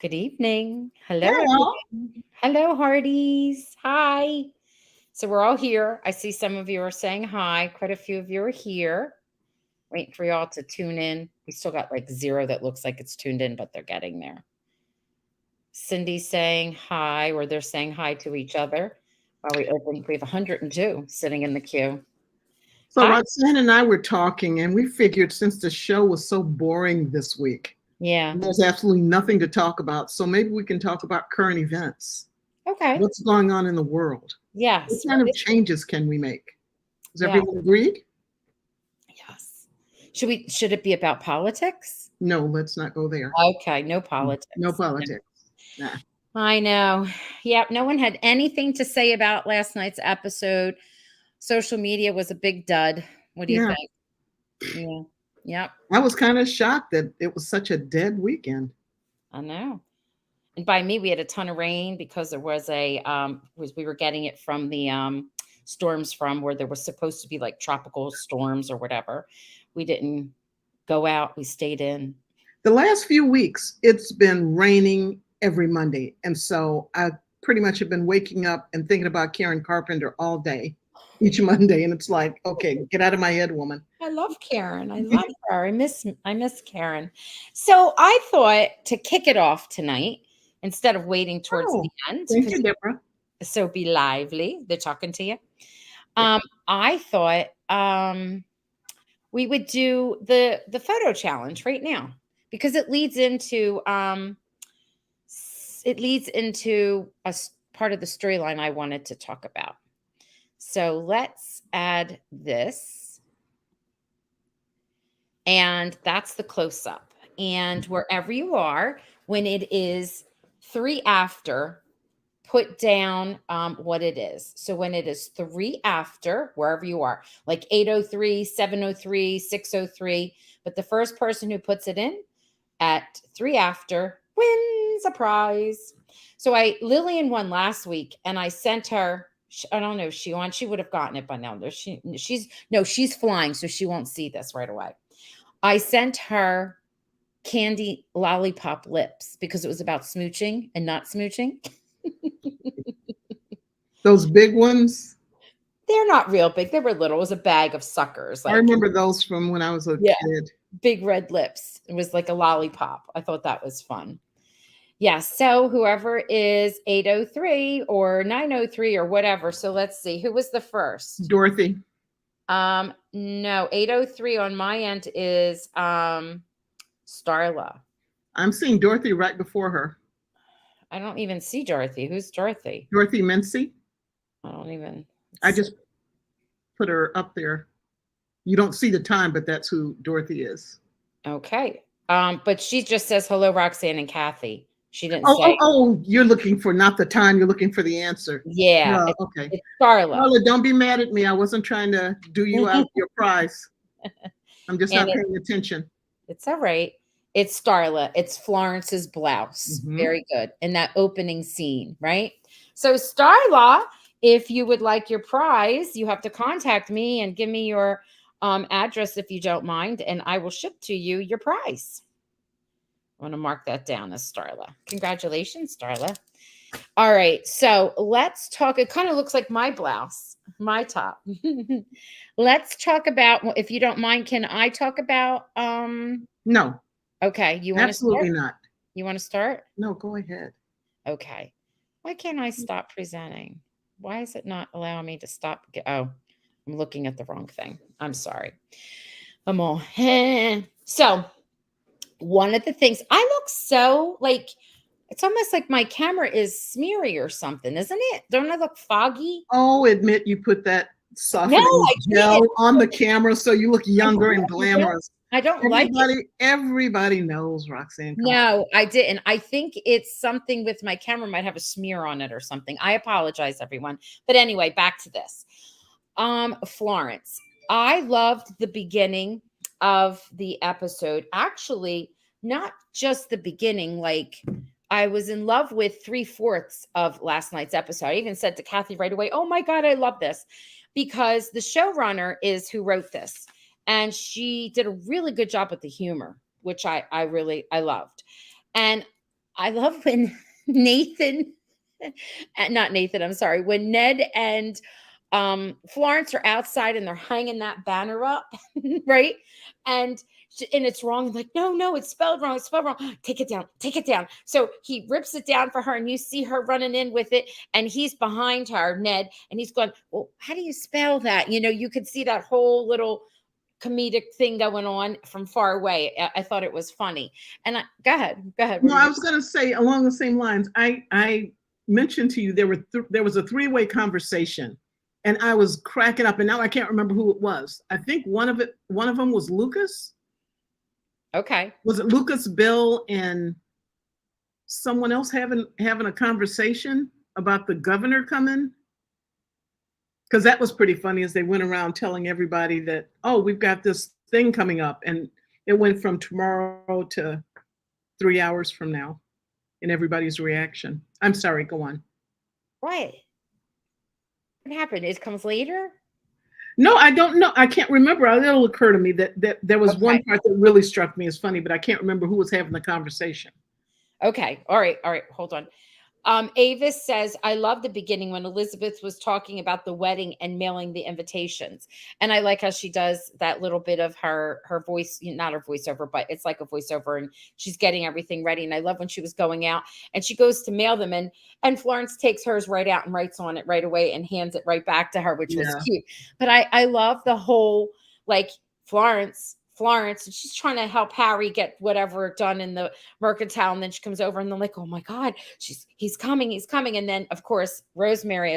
Good evening. Hello, Hello. everyone. Hello, Hearties. Hi. So we're all here. I see some of you are saying hi. Quite a few of you are here. Waiting for y'all to tune in. We still got like zero that looks like it's tuned in, but they're getting there. Cindy's saying hi, or they're saying hi to each other while we open. We have 102 sitting in the queue. So Hi. Roxanne and I were talking, and we figured since the show was so boring this week, Yeah. and there's absolutely nothing to talk about, so maybe we can talk about current events. Okay. What's going on in the world? What Yes. kind of changes can we make? Is Yeah. everyone agreed? Yes. Should it be about politics? No, let's not go there. Okay, no No politics. No. politics. Nah. I know. Yep, no one had anything to say about last night's episode. Social media was a big dud. What do you Yeah, think? Yeah. Yep, I was kind of shocked that it was such a dead weekend. I know. And by me, we had a ton of rain because there was we were getting it from the storms from where there was supposed to be like tropical storms or whatever. We didn't go out, we stayed in. The last few weeks, it's been raining every Monday. And so I pretty much have been waking up and thinking about Karen Carpenter all day, each Monday. And it's like, okay, get out of my head, woman. I love Karen. I love her. I miss Karen. So I thought to kick it off tonight, instead of waiting towards the Oh, end, thank because you, Deborah. so be lively. They're talking to you. Yeah. I thought we would do the photo challenge right now because it leads into part of the storyline I wanted to talk about. So let's add this. And that's the close up. And wherever you are, when it is 3 after, put down what it is. So when it is 3 after, wherever you are, like 8:03, 7:03, 6:03, but the first person who puts it in at 3 after wins a prize. So Lillian won last week, and I sent her. I don't know if she won. She would have gotten it by now. She's flying, so she won't see this right away. I sent her candy lollipop lips because it was about smooching and not smooching. Those big ones, They're not real big. They were little. It was a bag of suckers, I like, remember those from when I was a yeah, kid. big red lips. It was like a lollipop. I thought that was fun. Yeah. So whoever is 8:03 or 9:03 or whatever. So let's see. Who was the first? Dorothy. No, 8:03 on my end is Starla. I'm seeing Dorothy right before her. I don't even see Dorothy. Who's Dorothy? Dorothy Mincy. I don't even. I just put her up there. You don't see the time, but that's who Dorothy is. Okay. But she just says hello, Roxanne and Kathy. She didn't Oh, oh, say, oh, you're looking for not the time, you're looking for the answer. yeah, No, it's, okay. it's Starla. Carla, don't be mad at me. I wasn't trying to do you out of your prize. I'm just And not paying attention. it's all right. It's Starla. It's Florence's blouse. Mhm. Very good. In that opening scene, right? So, Starla, if you would like your prize, you have to contact me and give me your address if you don't mind, and I will ship to you your prize. I want to mark that down as Starla. Congratulations, Starla. All right, so let's talk. It kind of looks like my blouse, my top. Let's talk about, if you don't mind, can I talk about No, okay, you want to start? absolutely not. You want to start? No, go ahead. Okay. Why can't I stop presenting? Why is it not allowing me to stop? Oh, I'm looking at the wrong thing. I'm sorry. I'm all so one of the things I look so like it's almost like my camera is smeary or something, isn't it? Don't I look foggy? Oh, admit you put that No, softening I gel didn't. on the camera so you look I younger and really don't. glamorous. I don't like it. Everybody knows, Roxanne. Come on. No, I didn't. I think it's something with my camera might have a smear on it or something. I apologize, everyone. But anyway, back to this. Florence, I loved the beginning of the episode. Actually, not just the beginning, like I was in love with 3/4 of last night's episode. I even said to Kathy right away, oh my God, I love this. Because the showrunner is who wrote this. And she did a really good job with the humor, which I loved. And I love when Nathan, not Nathan, I'm sorry, when Ned and Florence are outside and they're hanging that banner up, right? And and it's wrong. Like, no, no, it's spelled wrong. It's spelled wrong. Take it down. Take it down. So he rips it down for her, and you see her running in with it, and he's behind her, Ned, and he's going, "Well, how do you spell that?" You could see that whole little comedic thing going on from far away. I thought it was funny. And go ahead, go ahead. What No, are I you? was going to say along the same lines. I mentioned to you there was a three-way conversation, and I was cracking up. And now I can't remember who it was. I think one of them was Lucas. Okay. Was it Lucas, Bill, and someone else having a conversation about the governor coming? Because that was pretty funny as they went around telling everybody that, oh, we've got this thing coming up, and it went from tomorrow to 3 hours from now, and everybody's reaction. I'm sorry, go on. What? What happened? It comes later. No, I don't know. I can't remember. It'll occur to me that there was Okay. one part that really struck me as funny, but I can't remember who was having the conversation. Okay. All right. All right. Hold on. Avis says, I love the beginning when Elizabeth was talking about the wedding and mailing the invitations. And I like how she does that little bit of her voice, not her voiceover, but it's like a voiceover, and she's getting everything ready. And I love when she was going out and she goes to mail them, and Florence takes hers right out and writes on it right away and hands it right back to her, which was Yeah. cute. But I love the whole, like, Florence, and she's trying to help Harry get whatever done in the mercantile. And then she comes over and they're like, oh my God, he's coming. And then, of course, Rosemary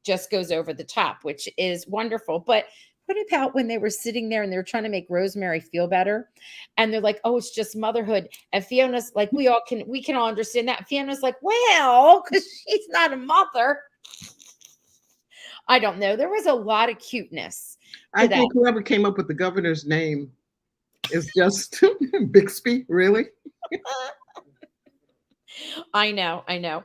just goes over the top, which is wonderful. But what about when they were sitting there and they were trying to make Rosemary feel better? And they're like, oh, it's just motherhood. And Fiona's like, we can all understand that. Fiona's like, well, because she's not a mother. I don't know. There was a lot of cuteness. I think whoever came up with the governor's name is just Bixby, really. I know.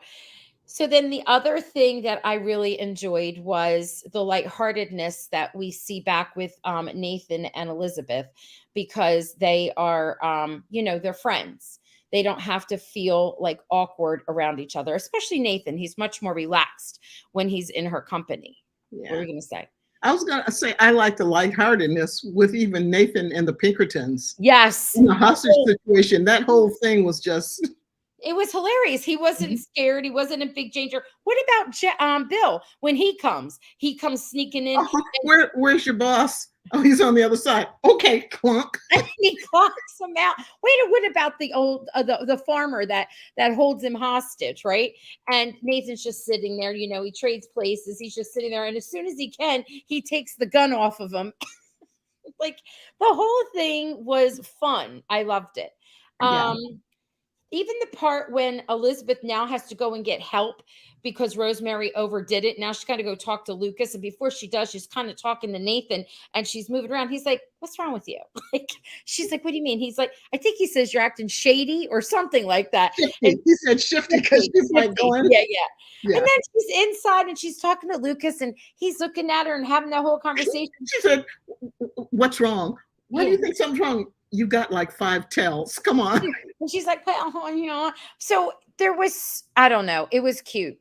So then the other thing that I really enjoyed was the lightheartedness that we see back with Nathan and Elizabeth, because they are, they're friends. They don't have to feel like awkward around each other, especially Nathan. He's much more relaxed when he's in her company. Yeah. What are you going to say? I was going to say I like the lightheartedness with even Nathan and the Pinkertons. Yes. In the hostage situation, that whole thing was just... It was hilarious. He wasn't scared. He wasn't in big danger. What about Bill? When he comes sneaking in. Where's your boss? Oh, he's on the other side. Okay, clunk. And he clocks him out. Wait, what about the old the farmer that holds him hostage, right? And Nathan's just sitting there. He trades places. He's just sitting there, and as soon as he can, he takes the gun off of him. Like, the whole thing was fun. I loved it. Yeah. Even the part when Elizabeth now has to go and get help because Rosemary overdid it. Now she's got to go talk to Lucas. And before she does, she's kind of talking to Nathan and she's moving around. He's like, what's wrong with you? Like, she's like, what do you mean? He's like, I think he says you're acting shady or something like that. Shifty. He said shifty because she's like going. Yeah. And then she's inside and she's talking to Lucas and he's looking at her and having that whole conversation. She said, what's wrong? Why do you think something's wrong? You got like 5 tells. Come on. And she's like, well, So there was, I don't know, it was cute.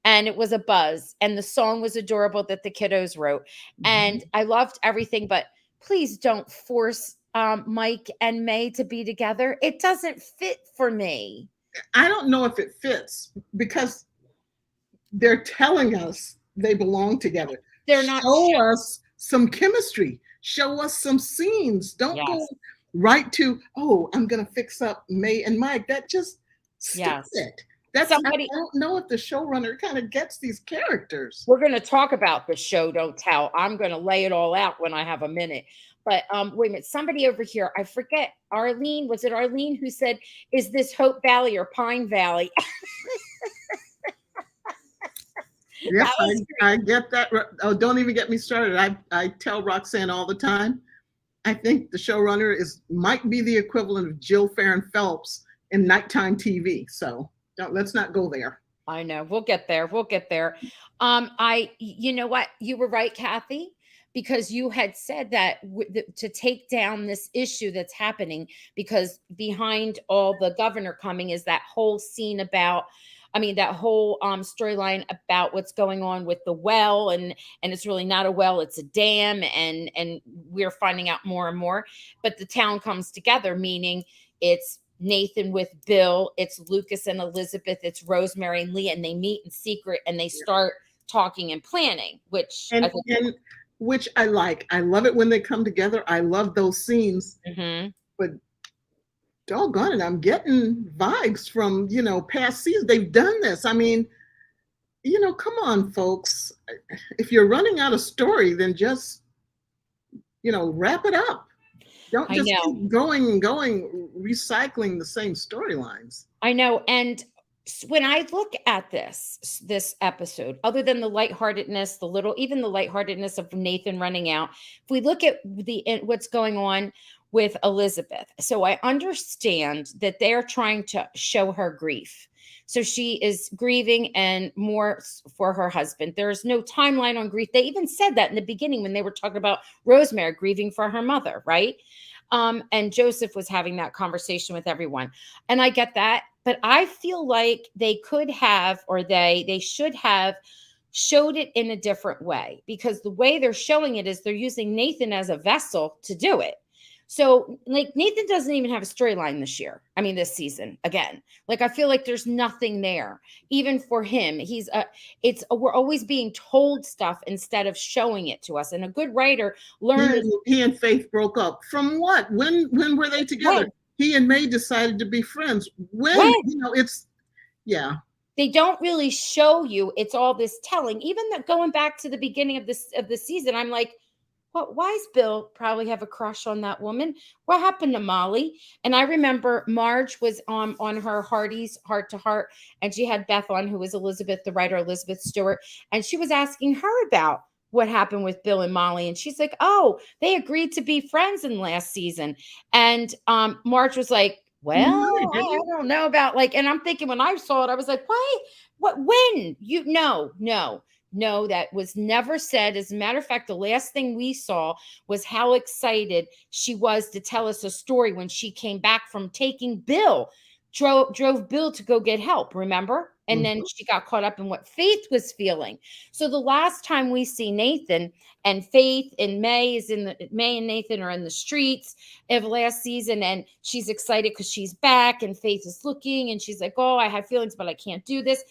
And it was a buzz. And the song was adorable that the kiddos wrote. And I loved everything, but please don't force Mike and May to be together. It doesn't fit for me. I don't know if it fits because they're telling us they belong together. They're not. Show us some chemistry. Show us some scenes. Don't go right to, oh, I'm going to fix up May and Mike. That just stop it. I don't know if the showrunner kind of gets these characters. We're going to talk about the show, don't tell. I'm going to lay it all out when I have a minute. But wait a minute, somebody over here, I forget, Arlene, was it Arlene who said, is this Hope Valley or Pine Valley? Yeah, I get that. Oh, don't even get me started. I tell Roxanne all the time, I think the showrunner might be the equivalent of Jill Farron Phelps in nighttime TV. So let's not go there. I know. We'll get there. You know what? You were right, Kathy. because you had said that to take down this issue that's happening, because behind all the governor coming is that whole scene about, I mean, that whole storyline about what's going on with the well, and it's really not a well, it's a dam, and we're finding out more and more. But the town comes together, meaning it's Nathan with Bill, it's Lucas and Elizabeth, it's Rosemary and Leah, and they meet in secret and they start talking and planning, which and I think, and which I like. I love it when they come together. I love those scenes. But doggone it, I'm getting vibes from, past seasons. They've done this. I mean, come on, folks. If you're running out of story, then just, wrap it up. Don't I just know. keep going and going, recycling the same storylines. I know. And when I look at this episode, other than the lightheartedness, even the lightheartedness of Nathan running out, if we look at what's going on with Elizabeth, so I understand that they're trying to show her grief. So she is grieving and more for her husband. There's no timeline on grief. They even said that in the beginning when they were talking about Rosemary grieving for her mother, right? And Joseph was having that conversation with everyone. And I get that. But I feel like they could have, or they should have showed it in a different way, because the way they're showing it is they're using Nathan as a vessel to do it. So like Nathan doesn't even have a storyline this season again. Like I feel like there's nothing there even for him. We're always being told stuff instead of showing it to us. And a good writer learns. He and Faith broke up. From what? When were they together? When? He and May decided to be friends. When? Yeah. They don't really show you. It's all this telling. Even going back to the beginning of the season, I'm like, why does Bill probably have a crush on that woman? What happened to Molly? And I remember Marge was on her Hearties Heart to Heart, and she had Beth on, who was Elizabeth, the writer Elizabeth Stewart, and she was asking her about what happened with Bill and Molly, and she's like, "Oh, they agreed to be friends in last season." And Marge was like, "Well, I don't know about like," and I'm thinking when I saw it, I was like, "Why? What? When? No, that was never said. As a matter of fact, the last thing we saw was how excited she was to tell us a story when she came back from taking Bill, drove Bill to go get help, remember? And then she got caught up in what Faith was feeling. So the last time we see Nathan and Faith and May and Nathan are in the streets of last season, and she's excited because she's back, and Faith is looking and she's like, "Oh, I have feelings, but I can't do this."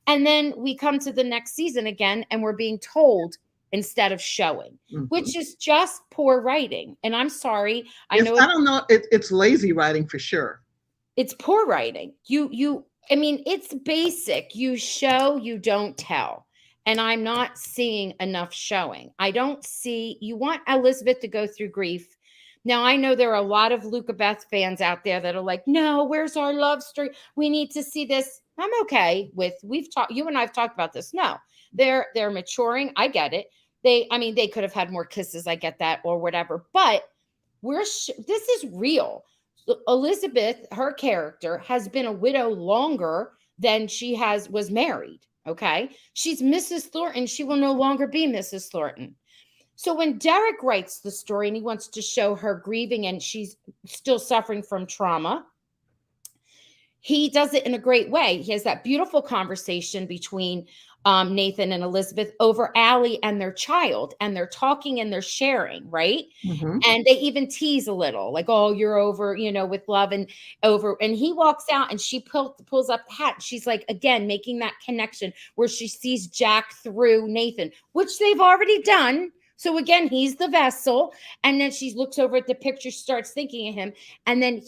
And then we come to the next season again, and we're being told instead of showing, which is just poor writing. And I'm sorry. I don't know. It's lazy writing for sure. It's poor writing. It's basic. You show, you don't tell. And I'm not seeing enough showing. You want Elizabeth to go through grief. Now, I know there are a lot of Luca Beth fans out there that are like, "No, where's our love story? We need to see this." I'm okay with, you and I've talked about this. No, they're maturing. I get it. They could have had more kisses. I get that, or whatever, but this is real. Elizabeth, her character, has been a widow longer than she was married. Okay. She's Mrs. Thornton. She will no longer be Mrs. Thornton. So when Derek writes the story and he wants to show her grieving and she's still suffering from trauma, he does it in a great way. He has that beautiful conversation between Nathan and Elizabeth over Allie and their child, and they're talking and they're sharing, right? And they even tease a little, like, "Oh, you're over, with love and over." And he walks out and she pulls up the hat. She's like, again, making that connection where she sees Jack through Nathan, which they've already done. So again, he's the vessel. And then she looks over at the picture, starts thinking of him. And then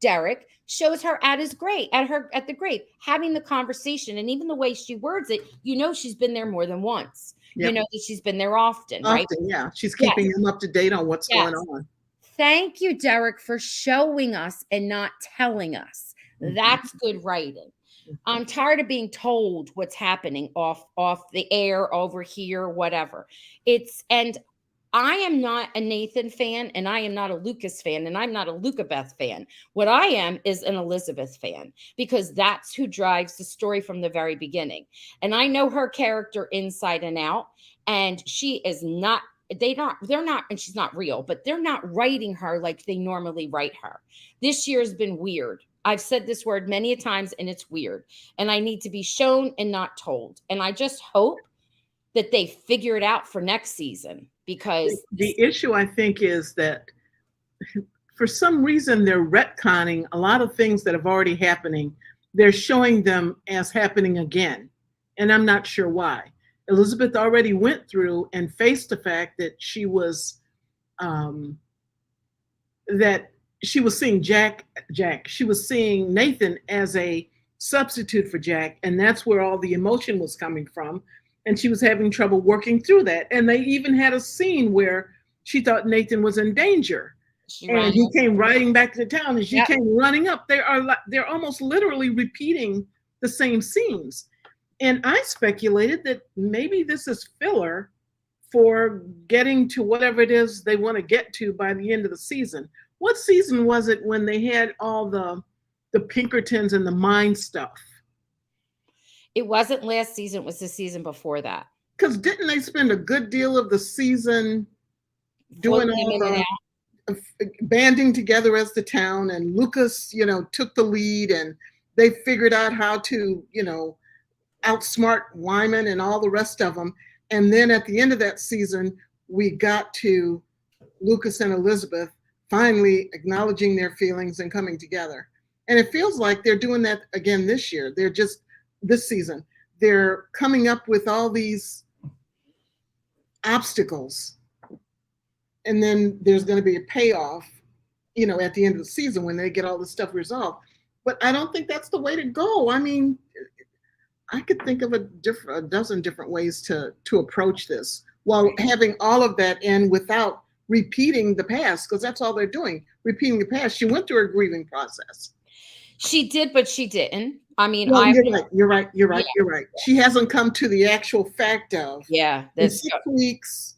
Derek, shows her at the grave, having the conversation. And even the way she words it, she's been there more than once. Yep. That she's been there often, right? Yeah. She's keeping them up to date on what's going on. Thank you, Derek, for showing us and not telling us. That's good writing. I'm tired of being told what's happening off the air, over here, whatever. And I am not a Nathan fan, and I am not a Lucas fan, and I'm not a Luca Beth fan. What I am is an Elizabeth fan, because that's who drives the story from the very beginning. And I know her character inside and out, and she is not they're not, and she's not real, but they're not writing her like they normally write her. This year's been weird. I've said this word many a times and it's weird. And I need to be shown and not told. And I just hope that they figure it out for next season, because the issue, I think, is that for some reason they're retconning a lot of things that have already happening. They're showing them as happening again. And I'm not sure why. Elizabeth already went through and faced the fact that she was seeing she was seeing Nathan as a substitute for Jack, and that's where all the emotion was coming from. And she was having trouble working through that. And they even had a scene where she thought Nathan was in danger. And he came riding back to town, and she came running up. They're almost literally repeating the same scenes. And I speculated that maybe this is filler for getting to whatever it is they want to get to by the end of the season. What season was it when they had all the Pinkertons and the mind stuff? It wasn't last season, it was the season before that. Because didn't they spend a good deal of the season doing all the banding together as the town, and Lucas, took the lead, and they figured out how to, outsmart Wyman and all the rest of them. And then at the end of that season, we got to Lucas and Elizabeth finally acknowledging their feelings and coming together. And it feels like they're doing that again this year. This season, they're coming up with all these obstacles. And then there's going to be a payoff, at the end of the season when they get all this stuff resolved. But I don't think that's the way to go. I mean, I could think of a dozen different ways to approach this while having all of that in without repeating the past, because that's all they're doing, repeating the past. She went through a grieving process. She did, but she didn't. I mean, you're right. She hasn't come to the actual fact of, in 6 weeks,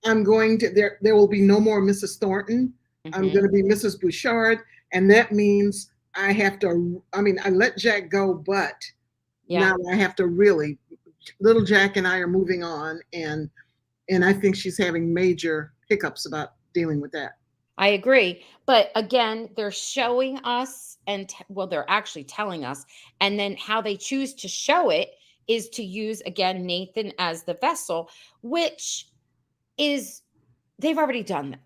I'm going to, there will be no more Mrs. Thornton. I'm going to be Mrs. Bouchard. And that means I let Jack go, but now I have to really, little Jack and I are moving on. And I think she's having major hiccups about dealing with that. I agree. But again, they're showing us they're actually telling us. And then how they choose to show it is to use, again, Nathan as the vessel, which is, they've already done that.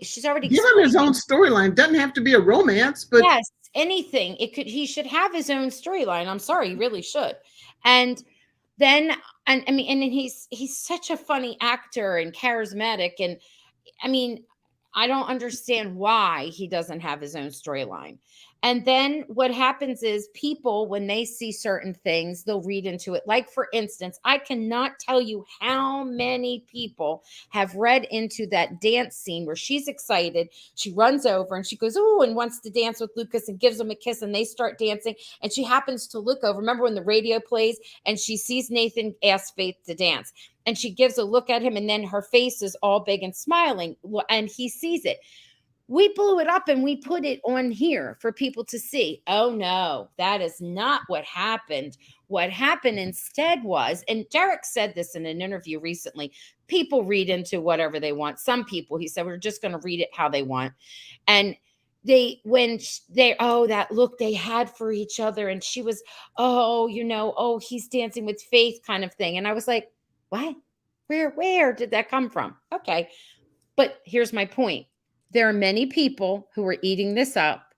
She's already given him his own storyline. Doesn't have to be a romance, but yes, anything. He should have his own storyline. I'm sorry, he really should. And then, and he's such a funny actor and charismatic. And I don't understand why he doesn't have his own storyline. And then what happens is people, when they see certain things, they'll read into it. Like, for instance, I cannot tell you how many people have read into that dance scene where she's excited. She runs over and she goes, "Ooh," and wants to dance with Lucas and gives him a kiss, and they start dancing. And she happens to look over. Remember when the radio plays and she sees Nathan ask Faith to dance? And she gives a look at him, and then her face is all big and smiling, and he sees it. We blew it up and we put it on here for people to see. Oh, no, that is not what happened. What happened instead was, and Derek said this in an interview recently, people read into whatever they want. Some people, he said, we're just going to read it how they want. And that look they had for each other, and she was, he's dancing with Faith kind of thing. And I was like, what? Where did that come from? Okay. But here's my point. There are many people who are eating this up.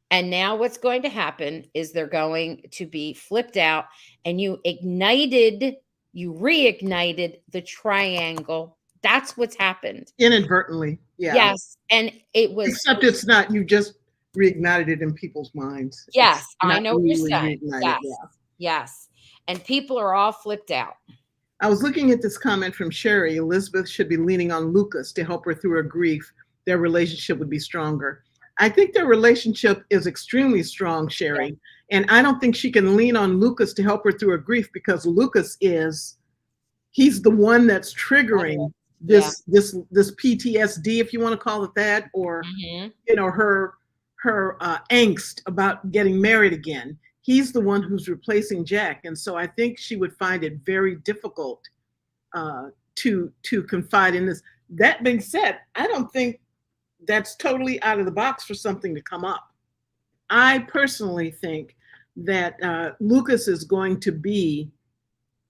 And now what's going to happen is they're going to be flipped out, and you reignited the triangle. That's what's happened. Inadvertently. Yeah. Yes. And it was. Except it's not, you just reignited it in people's minds. Yes. I know what you're saying. Yes. And people are all flipped out. I was looking at this comment from Sherry. Elizabeth should be leaning on Lucas to help her through her grief. Their relationship would be stronger. I think their relationship is extremely strong, Sherry. Yeah. And I don't think she can lean on Lucas to help her through her grief, because Lucas he's the one that's triggering this PTSD, if you want to call it that, or, her angst about getting married again. He's the one who's replacing Jack. And so I think she would find it very difficult to confide in this. That being said, I don't think that's totally out of the box for something to come up. I personally think that Lucas is going to be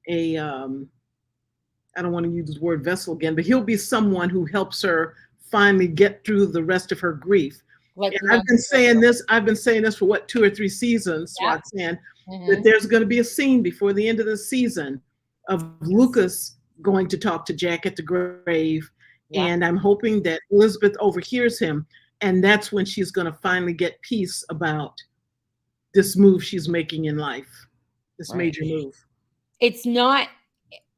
a I don't want to use the word vessel again, but he'll be someone who helps her finally get through the rest of her grief. Like And I've been saying this. I've been saying this for what, 2 or 3 seasons, yeah. Roxanne, Mm-hmm. that there's going to be a scene before the end of the season of Lucas going to talk to Jack at the grave, Yeah. and I'm hoping that Elizabeth overhears him, and that's when she's going to finally get peace about this move she's making in life, this Right. major move. It's not.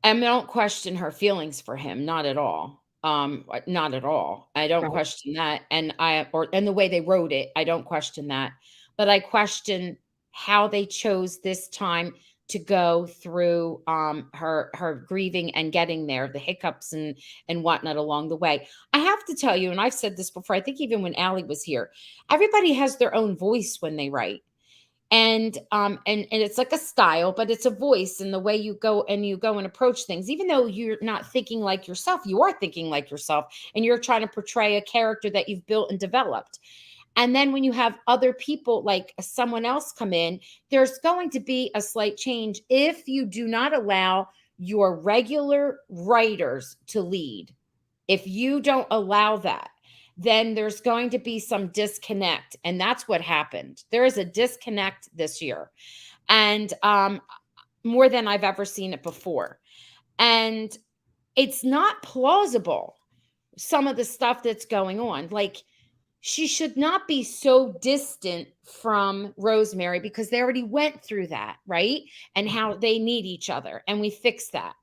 I don't question her feelings for him, not at all. Not at all. I don't Right. question that, and the way they wrote it, I don't question that. But I question how they chose this time to go through her grieving and getting there, the hiccups and whatnot along the way. I have to tell you, and I've said this before, I think even when Allie was here, everybody has their own voice when they write. And it's like a style, but it's a voice and the way you go and approach things. Even though you're not thinking like yourself, you are thinking like yourself, and you're trying to portray a character that you've built and developed. And then when you have other people, like someone else, come in, there's going to be a slight change if you do not allow your regular writers to lead. If you don't allow that, then there's going to be some disconnect. And that's what happened. There is a disconnect this year, and more than I've ever seen it before. And it's not plausible, some of the stuff that's going on. Like, she should not be so distant from Rosemary because they already went through that, right? And how they need each other. And we fixed that.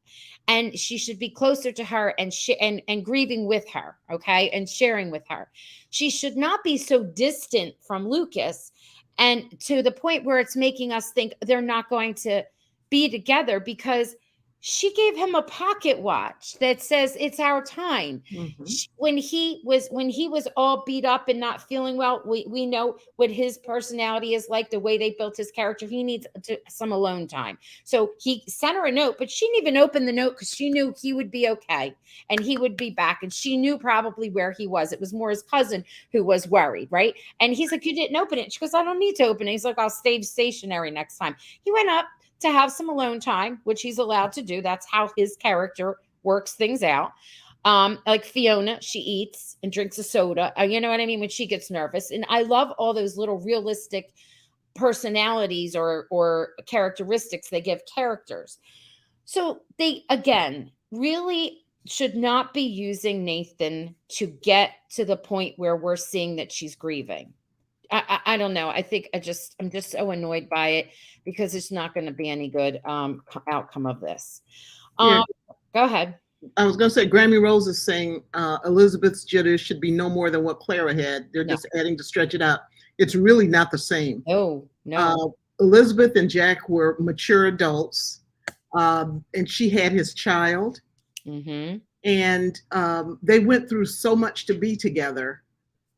And she should be closer to her and grieving with her, okay? And sharing with her. She should not be so distant from Lucas, and to the point where it's making us think they're not going to be together, because she gave him a pocket watch that says it's our time. Mm-hmm. When he was all beat up and not feeling well, we know what his personality is like, the way they built his character. He needs some alone time. So he sent her a note, but she didn't even open the note because she knew he would be okay and he would be back. And she knew probably where he was. It was more his cousin who was worried, right? And he's like, "You didn't open it." She goes, "I don't need to open it." He's like, "I'll stay stationary next time." He went up to have some alone time, which he's allowed to do. That's how his character works things out. Like Fiona, she eats and drinks a soda. You know what I mean? When she gets nervous. And I love all those little realistic personalities or characteristics they give characters. So they, again, really should not be using Nathan to get to the point where we're seeing that she's grieving. I don't know. I think I'm just so annoyed by it because it's not going to be any good outcome of this. Yeah. Go ahead. I was going to say, Grammy Rose is saying Elizabeth's jitters should be no more than what Clara had. They're just adding to stretch it out. It's really not the same. No. Elizabeth and Jack were mature adults, and she had his child. Mm-hmm. And they went through so much to be together.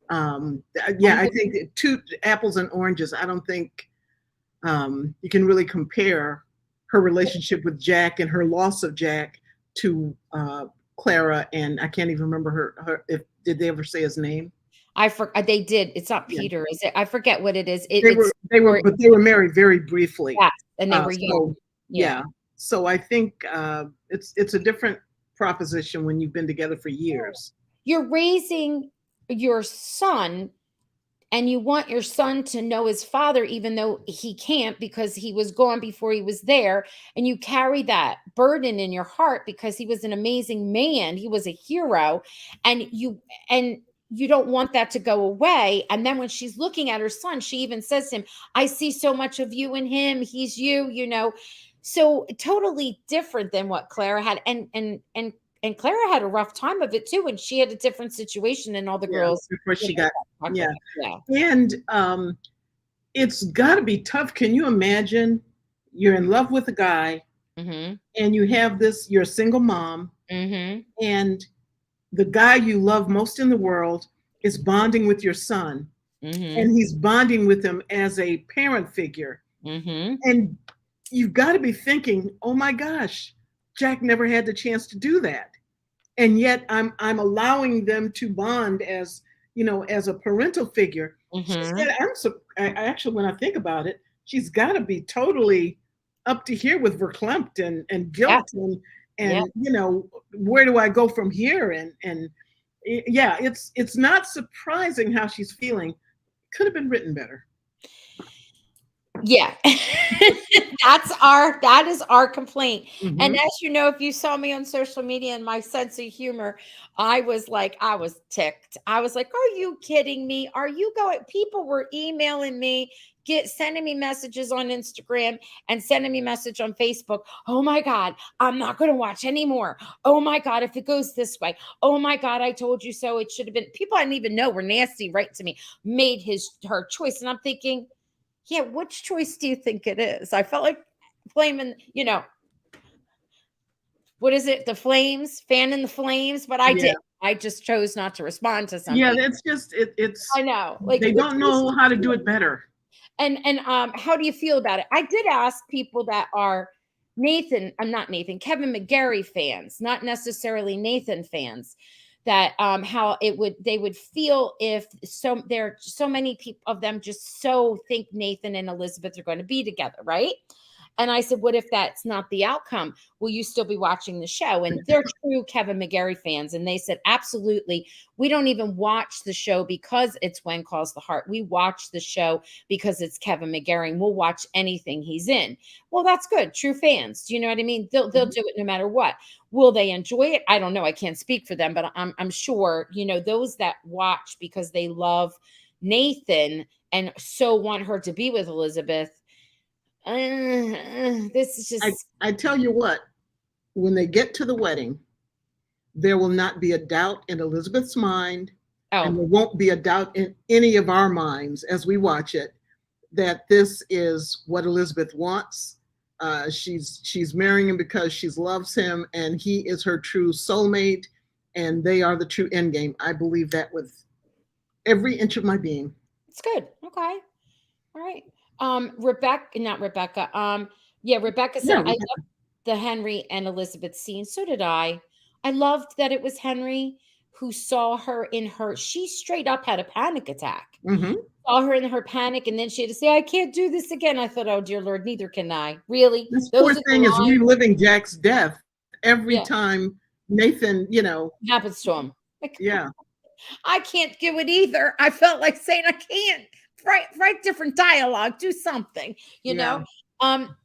I think two apples and oranges. I don't think you can really compare her relationship with Jack and her loss of Jack to Clara, and I can't even remember her. Did they ever say his name? They did. It's not Peter, is it? I forget what it is. They were married very briefly. Yeah, and they were young. Yeah. So I think it's a different proposition when you've been together for years. You're raising your son, and you want your son to know his father, even though he can't because he was gone before he was there. And you carry that burden in your heart because he was an amazing man. He was a hero. And you don't want that to go away. And then when she's looking at her son, she even says to him, "I see so much of you in him. He's you, you know." So totally different than what Clara had. And Clara had a rough time of it too, and she had a different situation than all the girls before she got. And it's got to be tough. Can you imagine? You're in love with a guy, mm-hmm. and you have this. You're a single mom, mm-hmm. and the guy you love most in the world is bonding with your son, mm-hmm. and he's bonding with him as a parent figure, mm-hmm. and you've got to be thinking, "Oh my gosh, Jack never had the chance to do that." and yet I'm allowing them to bond as, as a parental figure. She Mm-hmm. said, I actually, when I think about it, she's got to be totally up to here with verklempt and Yeah. guilt Yeah. and where do I go from here? And yeah, it's not surprising how she's feeling. Could have been written better. Yeah. That is our complaint. And Hmm. as you know, if you saw me on social media and my sense of humor, I was ticked. I was like, "Are you kidding me? Are you going?" People were emailing me, sending me messages on Instagram and sending me message on Facebook. "Oh my God, I'm not going to watch anymore. Oh my God, if it goes this way. Oh my God, I told you so. It should have been." People I didn't even know were nasty right to me, made her choice. And I'm thinking, yeah, which choice do you think it is? I felt like flaming, what is it? The flames, fanning the flames, but I did. Yeah. I just chose not to respond to some Yeah, people. that's just I it's know. Like, they which don't choice know do how to you do feel? it better. And how do you feel about it? I did ask people that are I'm not Nathan, Kevin McGarry fans, not necessarily Nathan fans, that how they would feel if there are so many people of them just so think Nathan and Elizabeth are going to be together, right? And I said, what if that's not the outcome? Will you still be watching the show? And they're true Kevin McGarry fans. And they said, absolutely. We don't even watch the show because it's When Calls the Heart. We watch the show because it's Kevin McGarry. And we'll watch anything he's in. Well, that's good. True fans. Do you know what I mean? They'll Mhm. do it no matter what. Will they enjoy it? I don't know. I can't speak for them, but I'm sure, those that watch because they love Nathan and so want her to be with Elizabeth. This is I just, I tell you what, when they get to the wedding, there will not be a doubt in Elizabeth's mind, and oh, there won't be a doubt in any of our minds as we watch it that this is what Elizabeth wants. She's marrying him because she loves him, and he is her true soulmate, and they are the true endgame. I believe that with every inch of my being. it's good. Okay. All right. Rebecca, not Rebecca. Yeah, Rebecca said, Yeah, I love the Henry and Elizabeth scene. So did I. I loved that it was Henry who saw her in she straight up had a panic attack. mm-hmm. Saw her in her panic, and then she had to say, I can't do this again. I thought, oh dear Lord, neither can I. Really? This poor Those are the thing is lines. reliving Jack's death every Yeah, time Nathan, happens to him. Like, yeah. I can't do it either. I felt like saying I can't. Write different dialogue, do something, you Yeah. know. Um,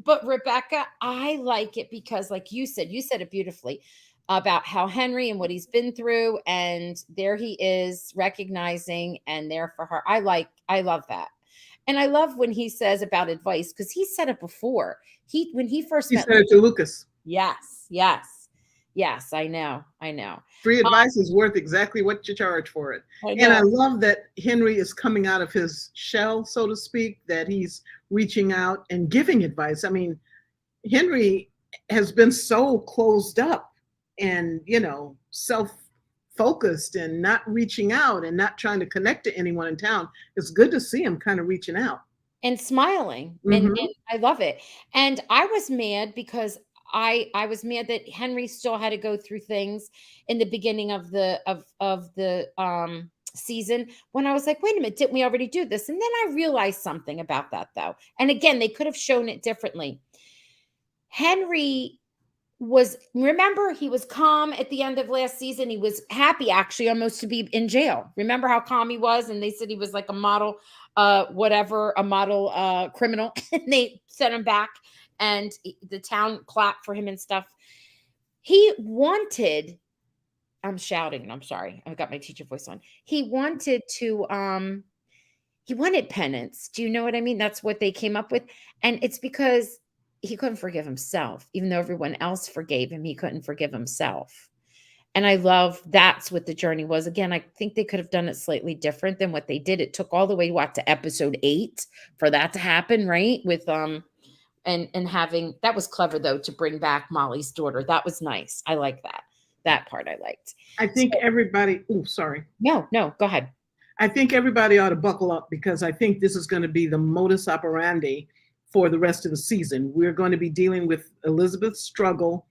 but Rebecca, I like it because, like you said it beautifully about how Henry and what he's been through, and there he is recognizing and there for her. I love that. And I love when he says about advice, because he said it before. When he first He met said it to Lucas. yes, yes, yes, I know, I know. Free advice is worth exactly what you charge for it. I And I know. love that Henry is coming out of his shell, so to speak, that he's reaching out and giving advice. I mean, Henry has been so closed up and, self focused and not reaching out and not trying to connect to anyone in town. It's good to see him kind of reaching out. And smiling, and Hmm. I love it. And I was mad because I was mad that Henry still had to go through things in the beginning of the season, when I was like, wait a minute, didn't we already do this? And then I realized something about that, though. And again, they could have shown it differently. Henry remember, he was calm at the end of last season. He was happy, actually, almost to be in jail. Remember how calm he was? And they said he was like a model, a model criminal. And they sent him back, and the town clapped for him and stuff. He wanted, I'm shouting, I'm sorry, I've got my teacher voice on. He wanted penance. Do you know what I mean? That's what they came up with. And it's because he couldn't forgive himself. Even though everyone else forgave him, he couldn't forgive himself. And I love that's what the journey was. Again, I think they could have done it slightly different than what they did. It took all the way to episode 8 for that to happen, right? With and having that was clever though, to bring back Molly's daughter. That was nice. I like that. That part I liked. I think So everybody, oh, sorry. no, go ahead. I think everybody ought to buckle up because I think this is going to be the modus operandi for the rest of the season. We're going to be dealing with Elizabeth's struggle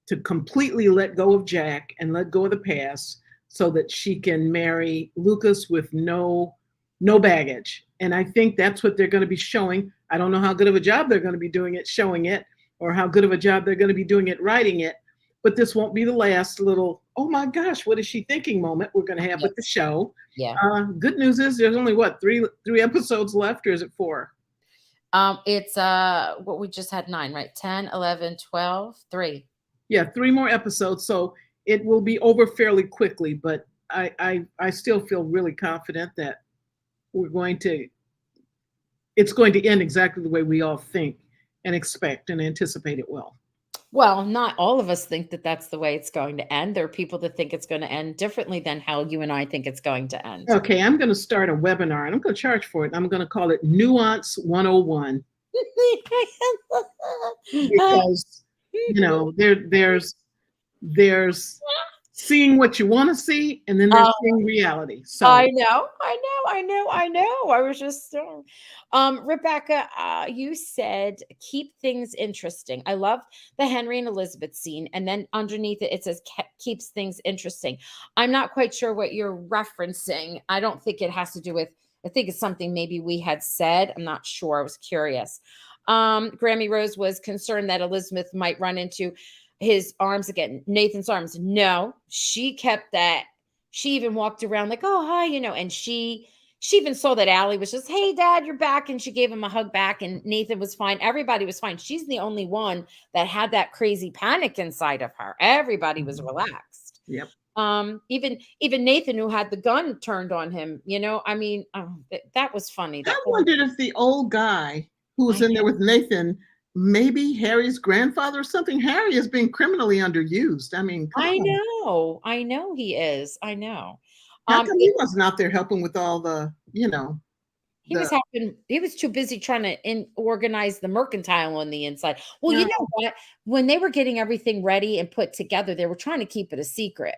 to completely let go of Jack and let go of the past so that she can marry Lucas with no baggage. And I think that's what they're going to be showing. I don't know how good of a job they're going to be doing it, showing it, or how good of a job they're going to be doing it, writing it. But this won't be the last little, oh my gosh, what is she thinking moment we're going to have with the show. Yeah. Good news is there's only what, three episodes left, or is it 4? It's what we just had 9, right? 10, 11, 12, 3. Yeah, 3 more episodes. So it will be over fairly quickly, but I still feel really confident that it's going to end exactly the way we all think and expect and anticipate it will. Well, not all of us think that that's the way it's going to end. There are people that think it's going to end differently than how you and I think it's going to end. Okay, I'm going to start a webinar and I'm going to charge for it. I'm going to call it Nuance 101 because there's seeing what you want to see, and then there's seeing reality. So I know. I was just Rebecca, you said keep things interesting. I love the Henry and Elizabeth scene, and then underneath it says keeps things interesting. I'm not quite sure what you're referencing. I don't think it has to do with, I think it's something maybe we had said. I'm not sure. I was curious. Grammy Rose was concerned that Elizabeth might run into his arms again, Nathan's arms. No, she kept that. She even walked around like, oh, hi, and she even saw that Allie was just, hey, Dad, you're back. And she gave him a hug back, and Nathan was fine. Everybody was fine. She's the only one that had that crazy panic inside of her. Everybody was relaxed. Yep. Even Nathan, who had the gun turned on him, I mean, that was funny. I wondered if the old guy who was in there with Nathan, maybe Harry's grandfather or something. Harry is being criminally underused. I mean, I know he is. I know. How come he wasn't out there helping with all the, he was too busy trying to organize the mercantile on the inside. Well, you know what? When they were getting everything ready and put together, they were trying to keep it a secret,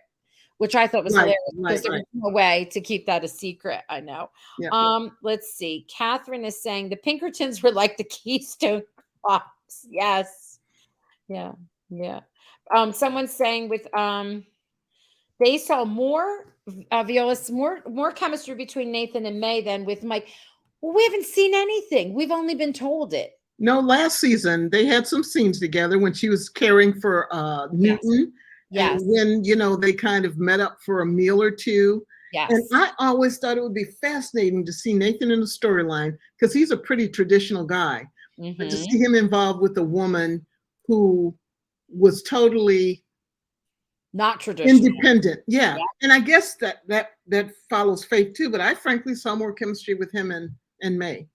which I thought was hilarious because there was no way to keep that a secret. I know. Yeah. Let's see. Catherine is saying the Pinkertons were like the Keystone Cops. Yes. Yeah. Yeah. Someone's saying with they saw more Violas, more chemistry between Nathan and May than with Mike. Well, we haven't seen anything. We've only been told it. No, last season they had some scenes together when she was caring for Newton. Yes. And when, they kind of met up for a meal or two. Yes. And I always thought it would be fascinating to see Nathan in the storyline because he's a pretty traditional guy. Mm-hmm. But to see him involved with a woman who was totally not traditional, independent. Yeah. And I guess that follows Faith too. But I frankly saw more chemistry with him and May.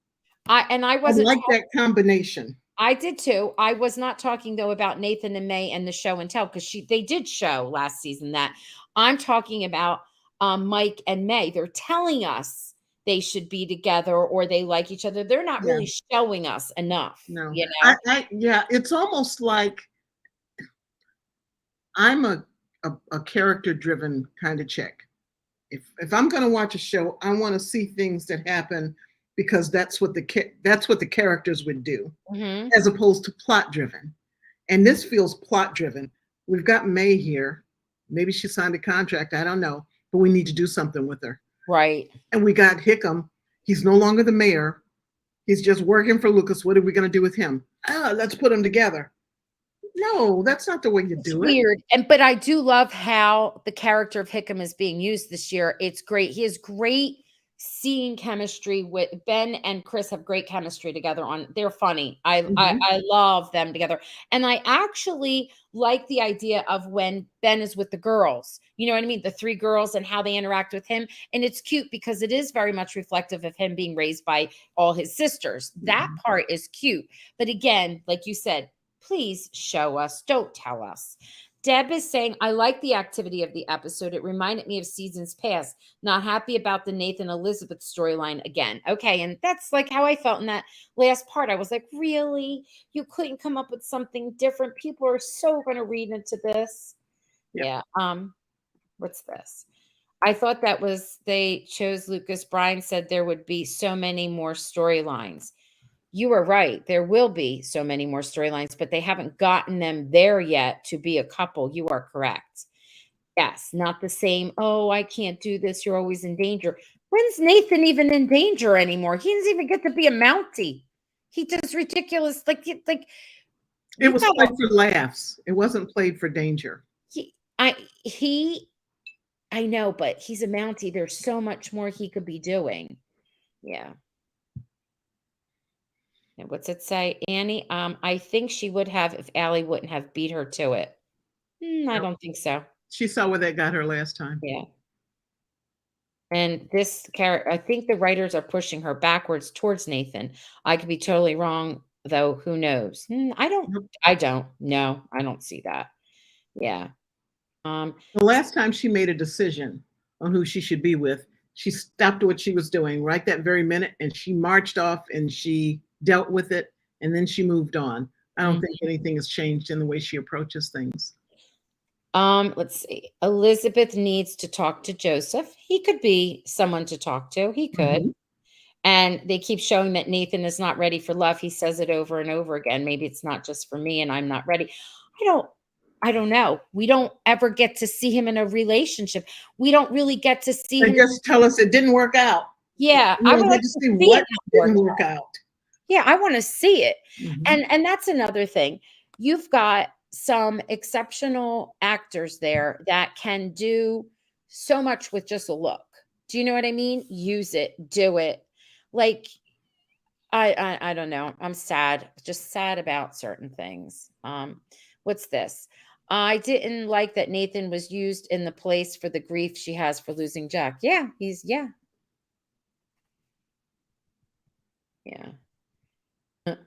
I wasn't like that combination. I did too. I was not talking though about Nathan and May and the show and tell because they did show last season that. I'm talking about Mike and May. They're telling us they should be together or they like each other. They're not really showing us enough. No. It's almost like I'm a character-driven kind of chick. If I'm going to watch a show, I want to see things that happen because that's what the characters would do, as opposed to plot-driven. And this feels plot-driven. We've got May here. Maybe she signed a contract. I don't know. But we need to do something with her. Right. And we got Hickam. He's no longer the mayor. He's just working for Lucas. What are we going to do with him? Let's put them together. No, that's not the way you do it. Weird. But I do love how the character of Hickam is being used this year. It's great. He has great scene chemistry with Ben and Chris have great chemistry together they're funny. I love them together. And I actually like the idea of when Ben is with the girls, you know what I mean? The 3 girls and how they interact with him. And it's cute because it is very much reflective of him being raised by all his sisters. That part is cute. But again, like you said, please show us, don't tell us. Deb is saying, I like the activity of the episode. It reminded me of seasons past. Not happy about the Nathan Elizabeth storyline again. Okay, and that's like how I felt in that last part. I was like, really? You couldn't come up with something different? People are so going to read into this. Yep. Yeah. What's this? I thought that was, they chose Lucas. Brian said there would be so many more storylines. you are right. There will be so many more storylines, but they haven't gotten them there yet to be a couple. You are correct. Yes, not the same. Oh, I can't do this. You're always in danger. When's Nathan even in danger anymore? He doesn't even get to be a Mountie. He does ridiculous, like It you was got played for laughs. It wasn't played for danger. he, I he I know, but he's a Mountie. There's so much more he could be doing. Yeah. And what's it say, Annie? I think she would have if Allie wouldn't have beat her to it. I Yep. don't think so. She saw where that got her last time. Yeah. And this character, I think the writers are pushing her backwards towards Nathan. I could be totally wrong, though. Who knows? I don't. Yep. I don't. No, I don't see that. Yeah. The last time she made a decision on who she should be with, she stopped what she was doing right that very minute, and she marched off and she dealt with it, and then she moved on. I don't think anything has changed in the way she approaches things. Let's see. Elizabeth needs to talk to Joseph. He could be someone to talk to. He could. Mm-hmm. And they keep showing that Nathan is not ready for love. He says it over and over again. Maybe it's not just for me and I'm not ready. I don't know. We don't ever get to see him in a relationship. We don't really get to see They him. just tell us it didn't work out. Yeah, I would want like to to see see what it not didn't work work out. Yeah, I want to see it. Mm-hmm. And that's another thing. You've got some exceptional actors there that can do so much with just a look. Do you know what I mean? Use it, do it. Like I don't know. I'm sad, just sad about certain things. What's this? I didn't like that Nathan was used in the place for the grief she has for losing Jack. Yeah, yeah.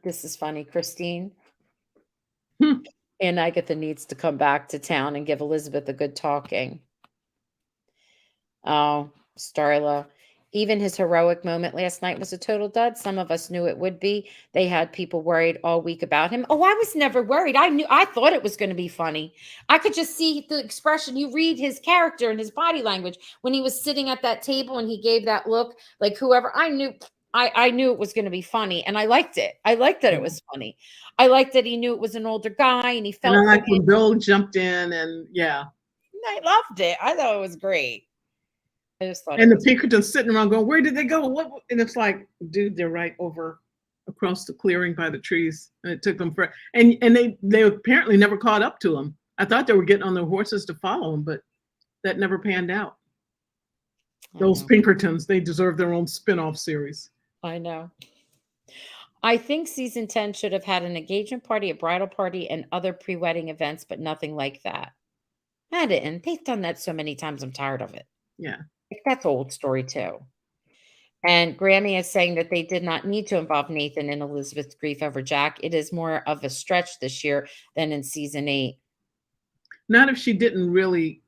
This is funny, Christine. And Agatha needs to come back to town and give Elizabeth a good talking. Oh, Starla. Even his heroic moment last night was a total dud. Some of us knew it would be. They had people worried all week about him. Oh, I was never worried. I thought it was going to be funny. I could just see the expression. You read his character and his body language when he was sitting at that table and he gave that look, like whoever. I knew it was going to be funny, and I liked it. I liked that it was funny. I liked that he knew it was an older guy and he felt. And I like when Bill jumped in, and yeah, I loved it. I thought it was great. I just thought. And the Pinkertons sitting around going, "Where did they go? What?" And it's like, dude, they're right over across the clearing by the trees, and it took them for. And they apparently never caught up to them. I thought they were getting on their horses to follow them, but that never panned out. Those Pinkertons, they deserve their own spin-off series. I know. I think season 10 should have had an engagement party, a bridal party, and other pre-wedding events, but nothing like that. I didn't. They've done that so many times. I'm tired of it. Yeah. That's old story too. And Grammy is saying that they did not need to involve Nathan in Elizabeth's grief over Jack. It is more of a stretch this year than in season 8. Not if she didn't really,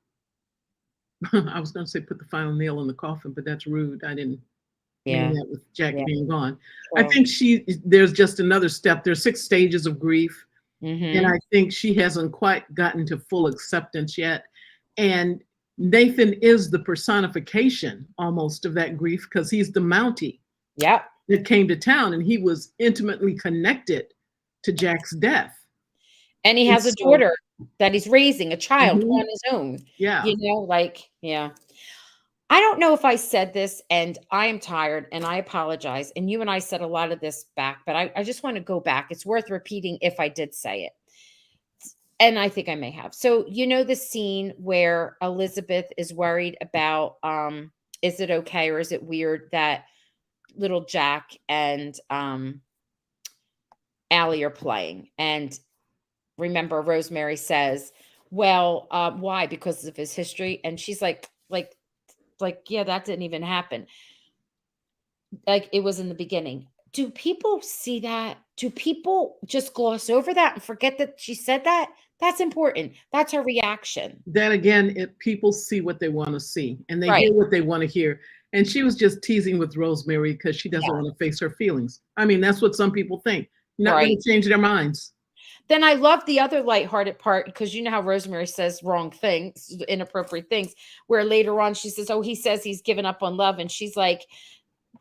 I was going to say put the final nail in the coffin, but that's rude. I didn't mean that with Jack being gone. Well, I think there's just another step. There's 6 stages of grief. And I think she hasn't quite gotten to full acceptance yet. And Nathan is the personification almost of that grief because he's the Mountie that came to town, and he was intimately connected to Jack's death. And he has a daughter that he's raising, a child on his own. Yeah. You know, I don't know if I said this, and I am tired, and I apologize. And you and I said a lot of this back, but I just want to go back. It's worth repeating if I did say it. And I think I may have. So, you know, the scene where Elizabeth is worried about, is it okay or is it weird that little Jack and Allie are playing? And remember, Rosemary says, well, why? Because of his history. And she's like, yeah, that didn't even happen. Like it was in the beginning. Do people see that? Do people just gloss over that and forget that she said that? That's important. That's her reaction. Then again, people see what they want to see, and they hear what they want to hear. And she was just teasing with Rosemary because she doesn't want to face her feelings. I mean, that's what some people think. Not going to change their minds. Then I love the other lighthearted part because you know how Rosemary says wrong things, inappropriate things, where later on she says, oh, he says he's given up on love. And she's like,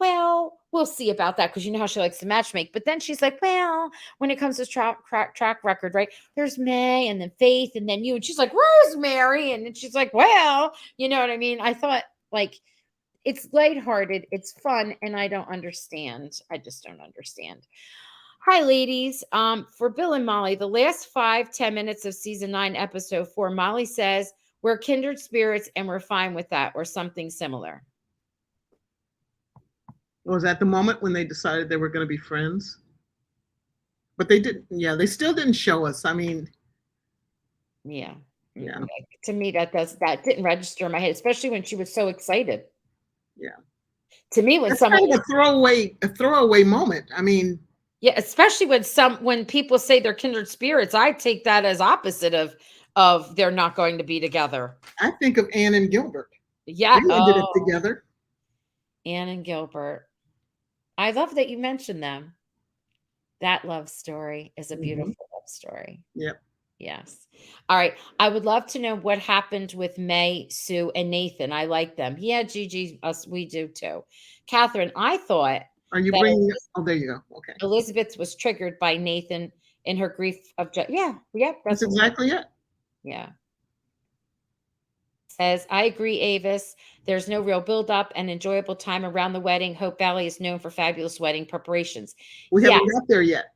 well, we'll see about that because you know how she likes to matchmake. But then she's like, well, when it comes to track record, right? There's May and then Faith and then you. And she's like, Rosemary. And then she's like, well, you know what I mean? I thought like it's lighthearted, it's fun, and I don't understand. I just don't understand. Hi, ladies. For Bill and Molly, the last 5-10 minutes of season 9, episode 4, Molly says, we're kindred spirits and we're fine with that, or something similar. Was that the moment when they decided they were going to be friends? But they didn't, yeah, they still didn't show us. I mean, Yeah. yeah, To me, that didn't register in my head, especially when she was so excited. yeah. To me, when That's someone kind of a throwaway moment. I mean, yeah, especially when people say they're kindred spirits, I take that as opposite of they're not going to be together. I think of Anne and Gilbert. Yeah. They ended up together. Anne and Gilbert. I love that you mentioned them. That love story is a beautiful love story. Yep. Yes. All right. I would love to know what happened with May, Sue, and Nathan. I like them. Yeah, Gigi, us, we do too. Catherine, I thought Are you that bringing? Oh, there you go. Okay. Elizabeth was triggered by Nathan in her grief of yeah, That's exactly it. Yeah. Says, I agree, Avis. There's no real build-up and enjoyable time around the wedding. Hope Valley is known for fabulous wedding preparations. We haven't got there yet.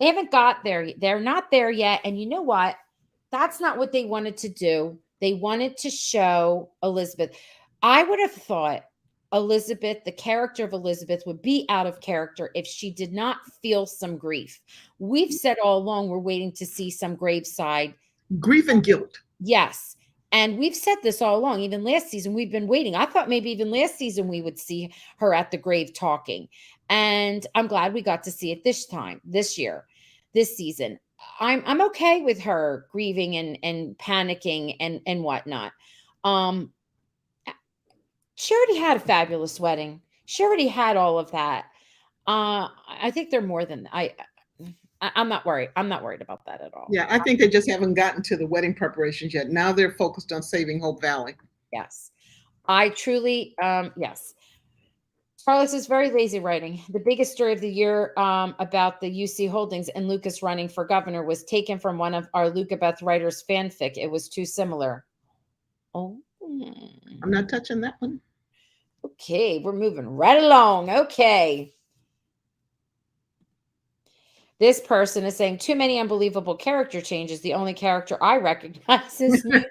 They haven't got there. They're not there yet. And you know what? That's not what they wanted to do. They wanted to show Elizabeth. I would have thought Elizabeth, the character of Elizabeth, would be out of character if she did not feel some grief. We've said all along we're waiting to see some graveside. Grief and guilt. Yes. And we've said this all along. Even last season, we've been waiting. I thought maybe even last season we would see her at the grave talking. And I'm glad we got to see it this year, this season. I'm okay with her grieving and panicking and whatnot. She already had a fabulous wedding. She already had all of that. I think they're more than I'm not worried. I'm not worried about that at all. Yeah, I think they just haven't gotten to the wedding preparations yet. Now they're focused on saving Hope Valley. Yes. I truly, yes. Carlos is very lazy writing. The biggest story of the year about the UC Holdings and Lucas running for governor was taken from one of our Luca Beth writers' fanfic. It was too similar. Oh. I'm not touching that one. Okay, we're moving right along. Okay. This person is saying too many unbelievable character changes. The only character I recognize is me.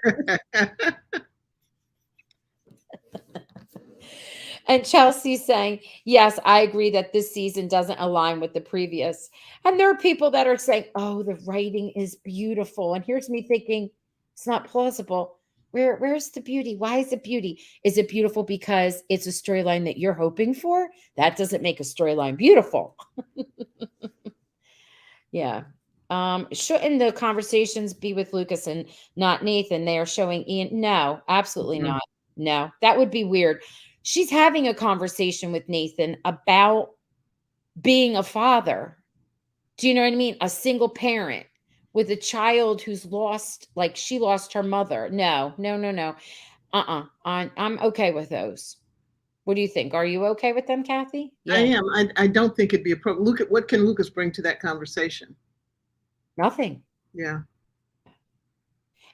And Chelsea's saying, yes, I agree that this season doesn't align with the previous. And there are people that are saying, oh, the writing is beautiful. And here's me thinking, it's not plausible. Where's the beauty? Why is it beauty? Is it beautiful because it's a storyline that you're hoping for? That doesn't make a storyline beautiful. Yeah. Shouldn't the conversations be with Lucas and not Nathan? They are showing Ian. No, absolutely not. No, that would be weird. She's having a conversation with Nathan about being a father. Do you know what I mean? A single parent with a child who's lost, like she lost her mother. No. I'm okay with those. What do you think? Are you okay with them, Kathy? Yeah. I am. I don't think it'd be appropriate. Look at what can Lucas bring to that conversation? Nothing. Yeah.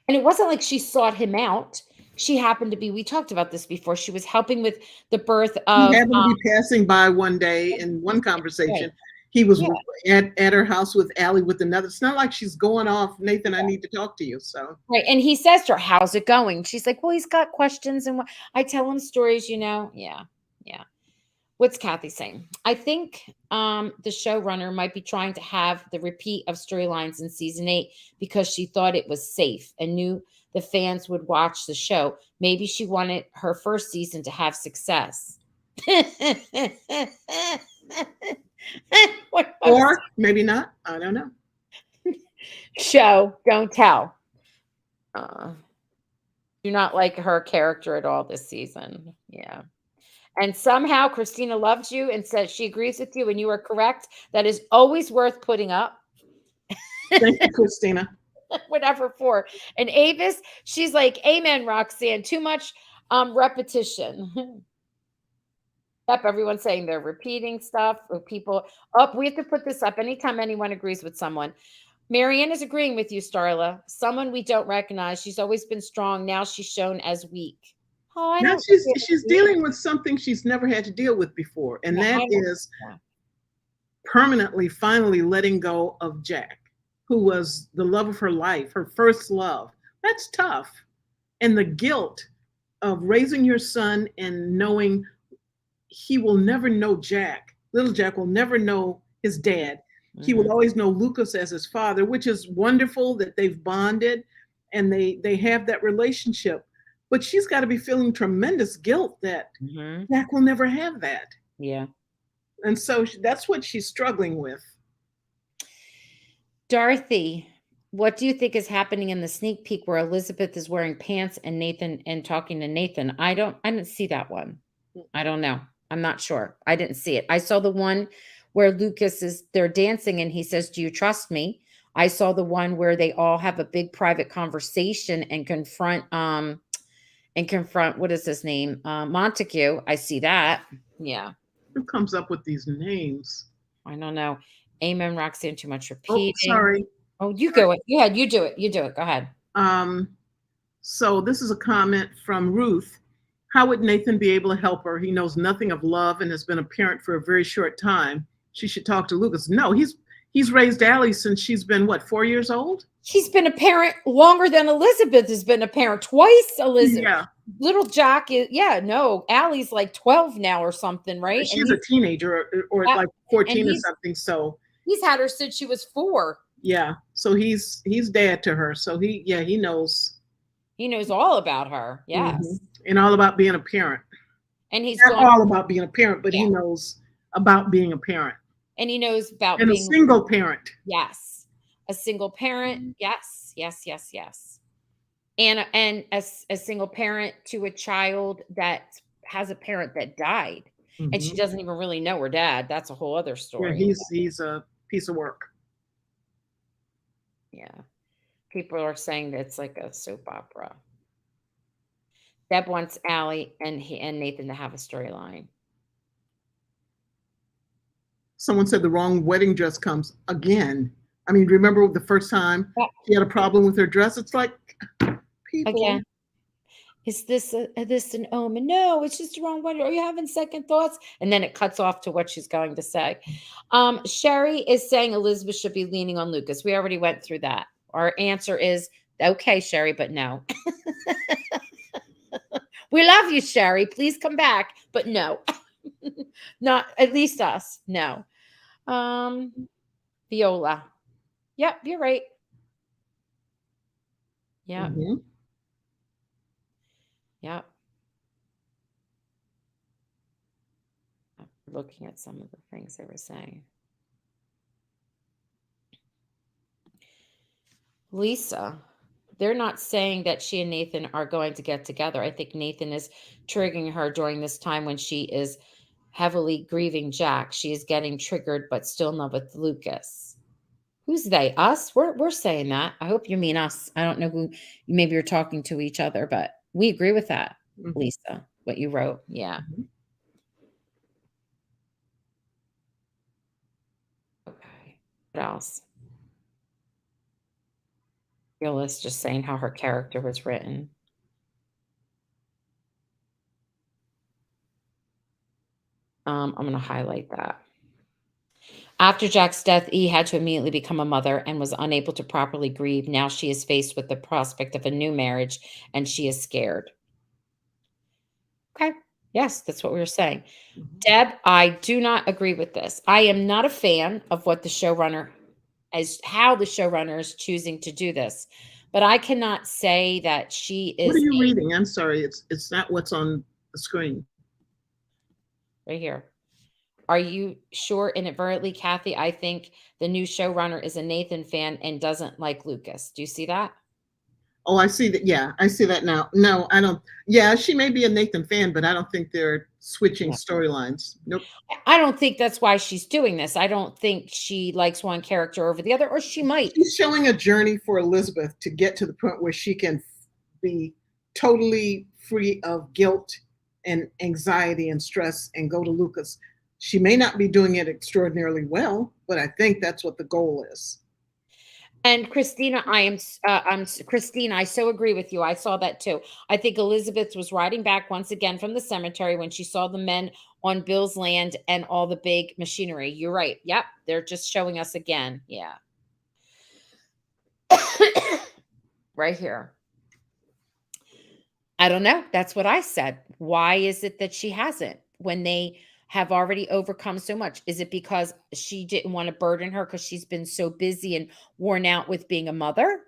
And it wasn't like she sought him out. She happened to be, we talked about this before. She was helping with the birth of. He happened to be passing by one day in one conversation. Right. He was at her house with Allie with another. It's not like she's going off, Nathan, I need to talk to you. So. Right. And he says to her, how's it going? She's like, well, he's got questions and I tell him stories, you know? Yeah. Yeah. What's Kathy saying? I think the showrunner might be trying to have the repeat of storylines in season 8 because she thought it was safe and knew the fans would watch the show. Maybe she wanted her first season to have success. Or maybe not. I don't know. Show, don't tell. Do not like her character at all this season. Yeah. And somehow Christina loves you and says she agrees with you and you are correct. That is always worth putting up. Thank you, Christina. Whatever for. And Avis, she's like, amen, Roxanne. Too much repetition. Yep, everyone's saying they're repeating stuff. People up. We have to put this up anytime anyone agrees with someone. Marianne is agreeing with you, Starla. Someone we don't recognize. She's always been strong. Now she's shown as weak. Oh, I Now don't. she's dealing with something she's never had to deal with before, and Yeah, that I don't. is Yeah. permanently, finally letting go of Jack, who was the love of her life, her first love. That's tough. And the guilt of raising your son and knowing he will never know Jack. Little Jack will never know his dad. He will always know Lucas as his father, which is wonderful that they've bonded and they have that relationship. But she's got to be feeling tremendous guilt that Jack will never have that. Yeah. And so that's what she's struggling with. Dorothy, what do you think is happening in the sneak peek where Elizabeth is wearing pants and Nathan and talking to Nathan? I didn't see that one. I don't know. I'm not sure. I didn't see it. I saw the one where they're dancing and he says, "Do you trust me?" I saw the one where they all have a big private conversation and confront what is his name? Montague. I see that. Yeah. Who comes up with these names? I don't know. Amen, Roxanne, too much Oh, repeating. sorry. Oh, you go it. You do it. You do it. Go ahead. So this is a comment from Ruth. How would Nathan be able to help her? He knows nothing of love and has been a parent for a very short time. She should talk to Lucas. No, he's raised Allie since she's been, what, 4 years old? He's been a parent longer than Elizabeth has been a parent. Twice, Elizabeth. Yeah. Little Jack is, no, Allie's like 12 now or something, right? She's a teenager or like 14 or something. So he's had her since she was 4. Yeah. So he's dad to her. So he knows. He knows all about her. Yes. And all about being a parent. And he's not all about being a parent, but he knows about being a parent. And he knows about being a single parent. Yes. A single parent. Yes. Yes. Yes. Yes. And a single parent to a child that has a parent that died. And she doesn't even really know her dad. That's a whole other story. Yeah, he's a piece of work. Yeah. People are saying that it's like a soap opera. Deb wants Allie and Nathan to have a storyline. Someone said the wrong wedding dress comes again. I mean, remember the first time she had a problem with her dress? It's like, people. Again. Is this an omen? No, it's just the wrong one. Are you having second thoughts? And then it cuts off to what she's going to say. Sherry is saying Elizabeth should be leaning on Lucas. We already went through that. Our answer is, okay, Sherry, but no. We love you, Sherry. Please come back. But no. Not at least us. No. Viola. Yep, you're right. Yeah. Yep. Looking at some of the things they were saying. Lisa, they're not saying that she and Nathan are going to get together. I think Nathan is triggering her during this time when she is heavily grieving Jack. She is getting triggered, but still in love with Lucas. Who's they? Us? We're saying that. I hope you mean us. I don't know who. Maybe you're talking to each other, but we agree with that, Lisa, what you wrote. Yeah. Okay. What else? Viola's just saying how her character was written. I'm going to highlight that. After Jack's death, E had to immediately become a mother and was unable to properly grieve. Now she is faced with the prospect of a new marriage, and she is scared. Okay. Yes, that's what we were saying. Deb, I do not agree with this. I am not a fan of what the showrunner, how the showrunner is choosing to do this. But I cannot say that she is. What are you reading? I'm sorry. It's not what's on the screen. Right here. Are you sure inadvertently, Kathy? I think the new showrunner is a Nathan fan and doesn't like Lucas. Do you see that? Oh, I see that. Yeah, I see that now. No, I don't. Yeah, she may be a Nathan fan, but I don't think they're switching storylines. Nope. I don't think that's why she's doing this. I don't think she likes one character over the other, or she might. She's showing a journey for Elizabeth to get to the point where she can be totally free of guilt and anxiety and stress and go to Lucas. She may not be doing it extraordinarily well, but I think that's what the goal is. And Christina, Christine. I so agree with you. I saw that too. I think Elizabeth was riding back once again from the cemetery when she saw the men on Bill's land and all the big machinery. You're right. Yep, they're just showing us again. Yeah, right here. I don't know. That's what I said. Why is it that she hasn't when they have already overcome so much? Is it because she didn't want to burden her because she's been so busy and worn out with being a mother?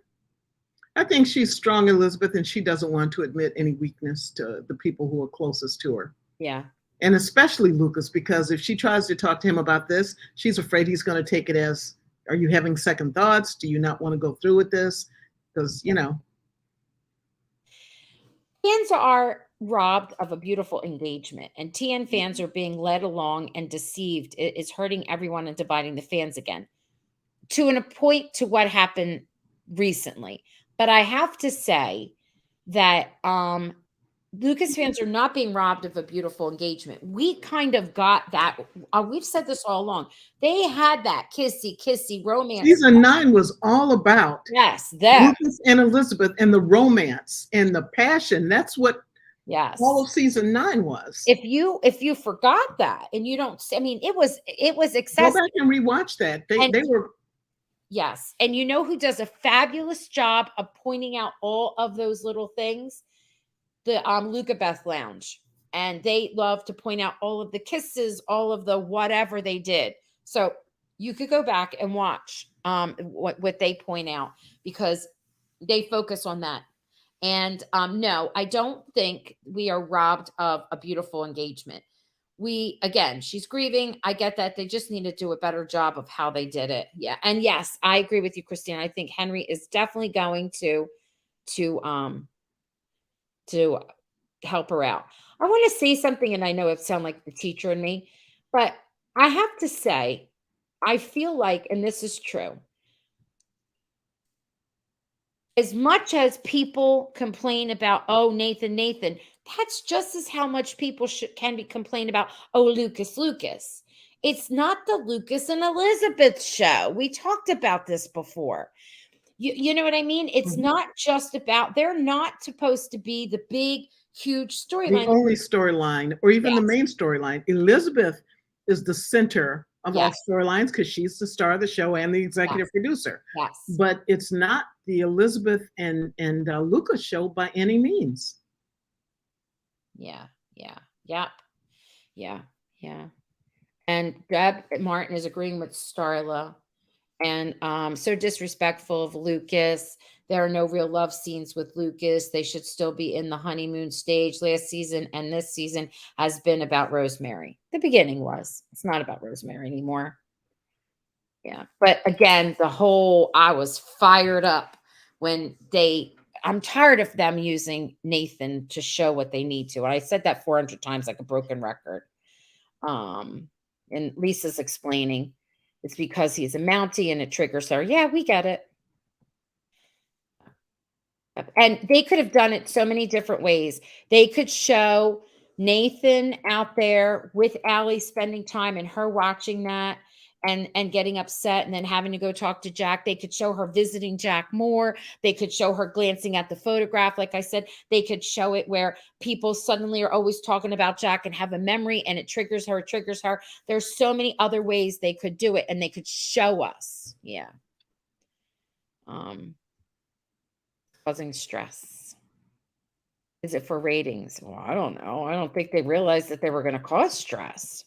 I think she's strong, Elizabeth, and she doesn't want to admit any weakness to the people who are closest to her. Yeah. And especially Lucas, because if she tries to talk to him about this, she's afraid he's going to take it as, are you having second thoughts? Do you not want to go through with this? Because, Fans are robbed of a beautiful engagement, and TN fans are being led along and deceived. It is hurting everyone and dividing the fans again to a point to what happened recently. But I have to say that Lucas fans are not being robbed of a beautiful engagement. We kind of got that. We've said this all along. They had that kissy romance. Season 9 was all about that Lucas and Elizabeth and the romance and the passion. That's what all of season 9 was. If you forgot that and you don't, I mean, it was excessive. Go back and rewatch that. They were. Yes. And you know who does a fabulous job of pointing out all of those little things? The Luca Beth Lounge. And they love to point out all of the kisses, all of the whatever they did. So you could go back and watch what they point out because they focus on that. And no, I don't think we are robbed of a beautiful engagement. Again, she's grieving. I get that. They just need to do a better job of how they did it. Yeah. And yes, I agree with you, Christine. I think Henry is definitely going to help her out. I want to say something, and I know it sounds like the teacher in me, but I have to say, I feel like, and this is true, as much as people complain about, oh, Nathan, that's just as how much people can be complain about, oh, Lucas. It's not the Lucas and Elizabeth show. We talked about this before. You know what I mean? It's not just about, they're not supposed to be the big, huge storyline. The only storyline, or even the main storyline. Elizabeth is the center of all storylines because she's the star of the show and the executive producer. Yes. But it's not the Elizabeth and Lucas show by any means. Yeah. And Deb Martin is agreeing with Starla. And so disrespectful of Lucas. There are no real love scenes with Lucas. They should still be in the honeymoon stage. Last season and this season has been about Rosemary. The beginning was. It's not about Rosemary anymore. Yeah. But again, I was fired up when I'm tired of them using Nathan to show what they need to. And I said that 400 times like a broken record. And Lisa's explaining. It's because he's a Mountie and it triggers her. Yeah, we get it. And they could have done it so many different ways. They could show Nathan out there with Allie spending time and her watching that and getting upset and then having to go talk to Jack. They could show her visiting Jack more. They could show her glancing at the photograph. Like I said, they could show it where people suddenly are always talking about Jack and have a memory and it triggers her. There's so many other ways they could do it and they could show us. Yeah. Causing stress. Is it for ratings? Well, I don't know. I don't think they realized that they were going to cause stress.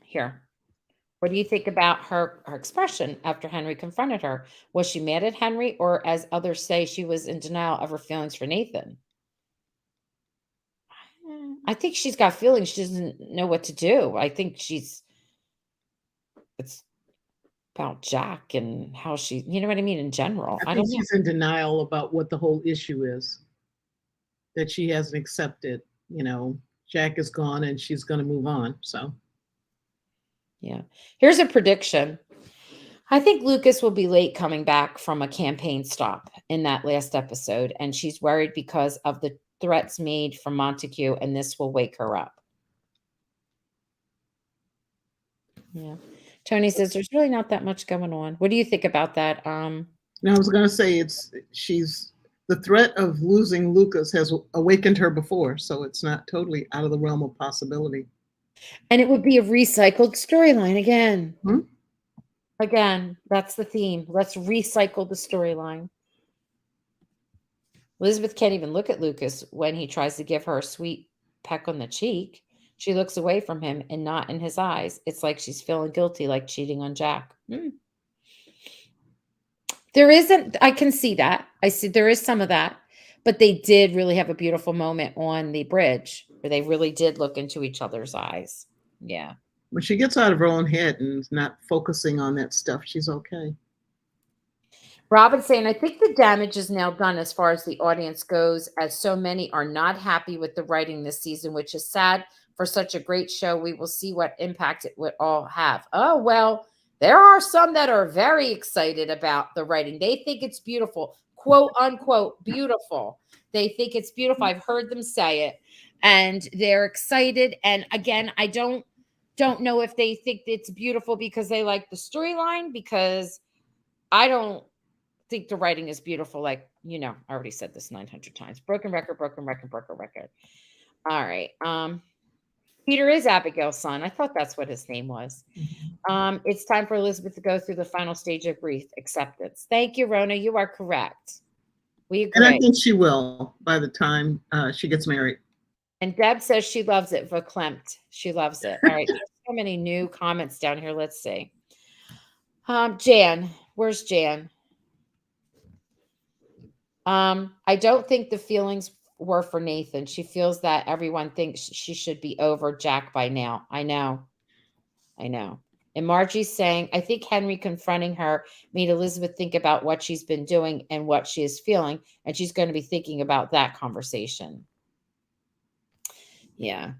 Here. What do you think about her expression after Henry confronted her? Was she mad at Henry, or as others say, she was in denial of her feelings for Nathan? I think she's got feelings. She doesn't know what to do. I think it's about Jack and how she, you know what I mean, in general. I think she's in denial about what the whole issue is. That she hasn't accepted, Jack is gone and she's going to move on. So. Yeah. Here's a prediction. I think Lucas will be late coming back from a campaign stop in that last episode. And she's worried because of the threats made from Montague, and this will wake her up. Yeah. Tony says there's really not that much going on. What do you think about that? Now, I was going to say the threat of losing Lucas has awakened her before, so it's not totally out of the realm of possibility. And it would be a recycled storyline again. Hmm? Again, that's the theme. Let's recycle the storyline. Elizabeth can't even look at Lucas when he tries to give her a sweet peck on the cheek. She looks away from him and not in his eyes. It's like she's feeling guilty, like cheating on Jack. There isn't, I can see that. I see there is some of that, but they did really have a beautiful moment on the bridge where they really did look into each other's eyes. Yeah. When she gets out of her own head and is not focusing on that stuff, she's okay. Robin's saying, I think the damage is now done as far as the audience goes, as so many are not happy with the writing this season, which is sad for such a great show. We will see what impact it would all have. Oh, well, there are some that are very excited about the writing. They think it's beautiful, quote unquote, beautiful. They think it's beautiful. I've heard them say it, and they're excited. And again, I don't know if they think it's beautiful because they like the storyline, because I don't think the writing is beautiful. Like, I already said this 900 times. Broken record, broken record, broken record. All right. Peter is Abigail's son. I thought that's what his name was. It's time for Elizabeth to go through the final stage of grief, acceptance. Thank you, Rona. You are correct. We agree. And I think she will by the time she gets married. And Deb says she loves it. Verklempt. She loves it. All right. There's so many new comments down here. Let's see. Jan. Where's Jan? I don't think the feelings were for Nathan. She feels that everyone thinks she should be over Jack by now. I know. And Margie's saying, I think Henry confronting her made Elizabeth think about what she's been doing and what she is feeling. And she's going to be thinking about that conversation. Yeah.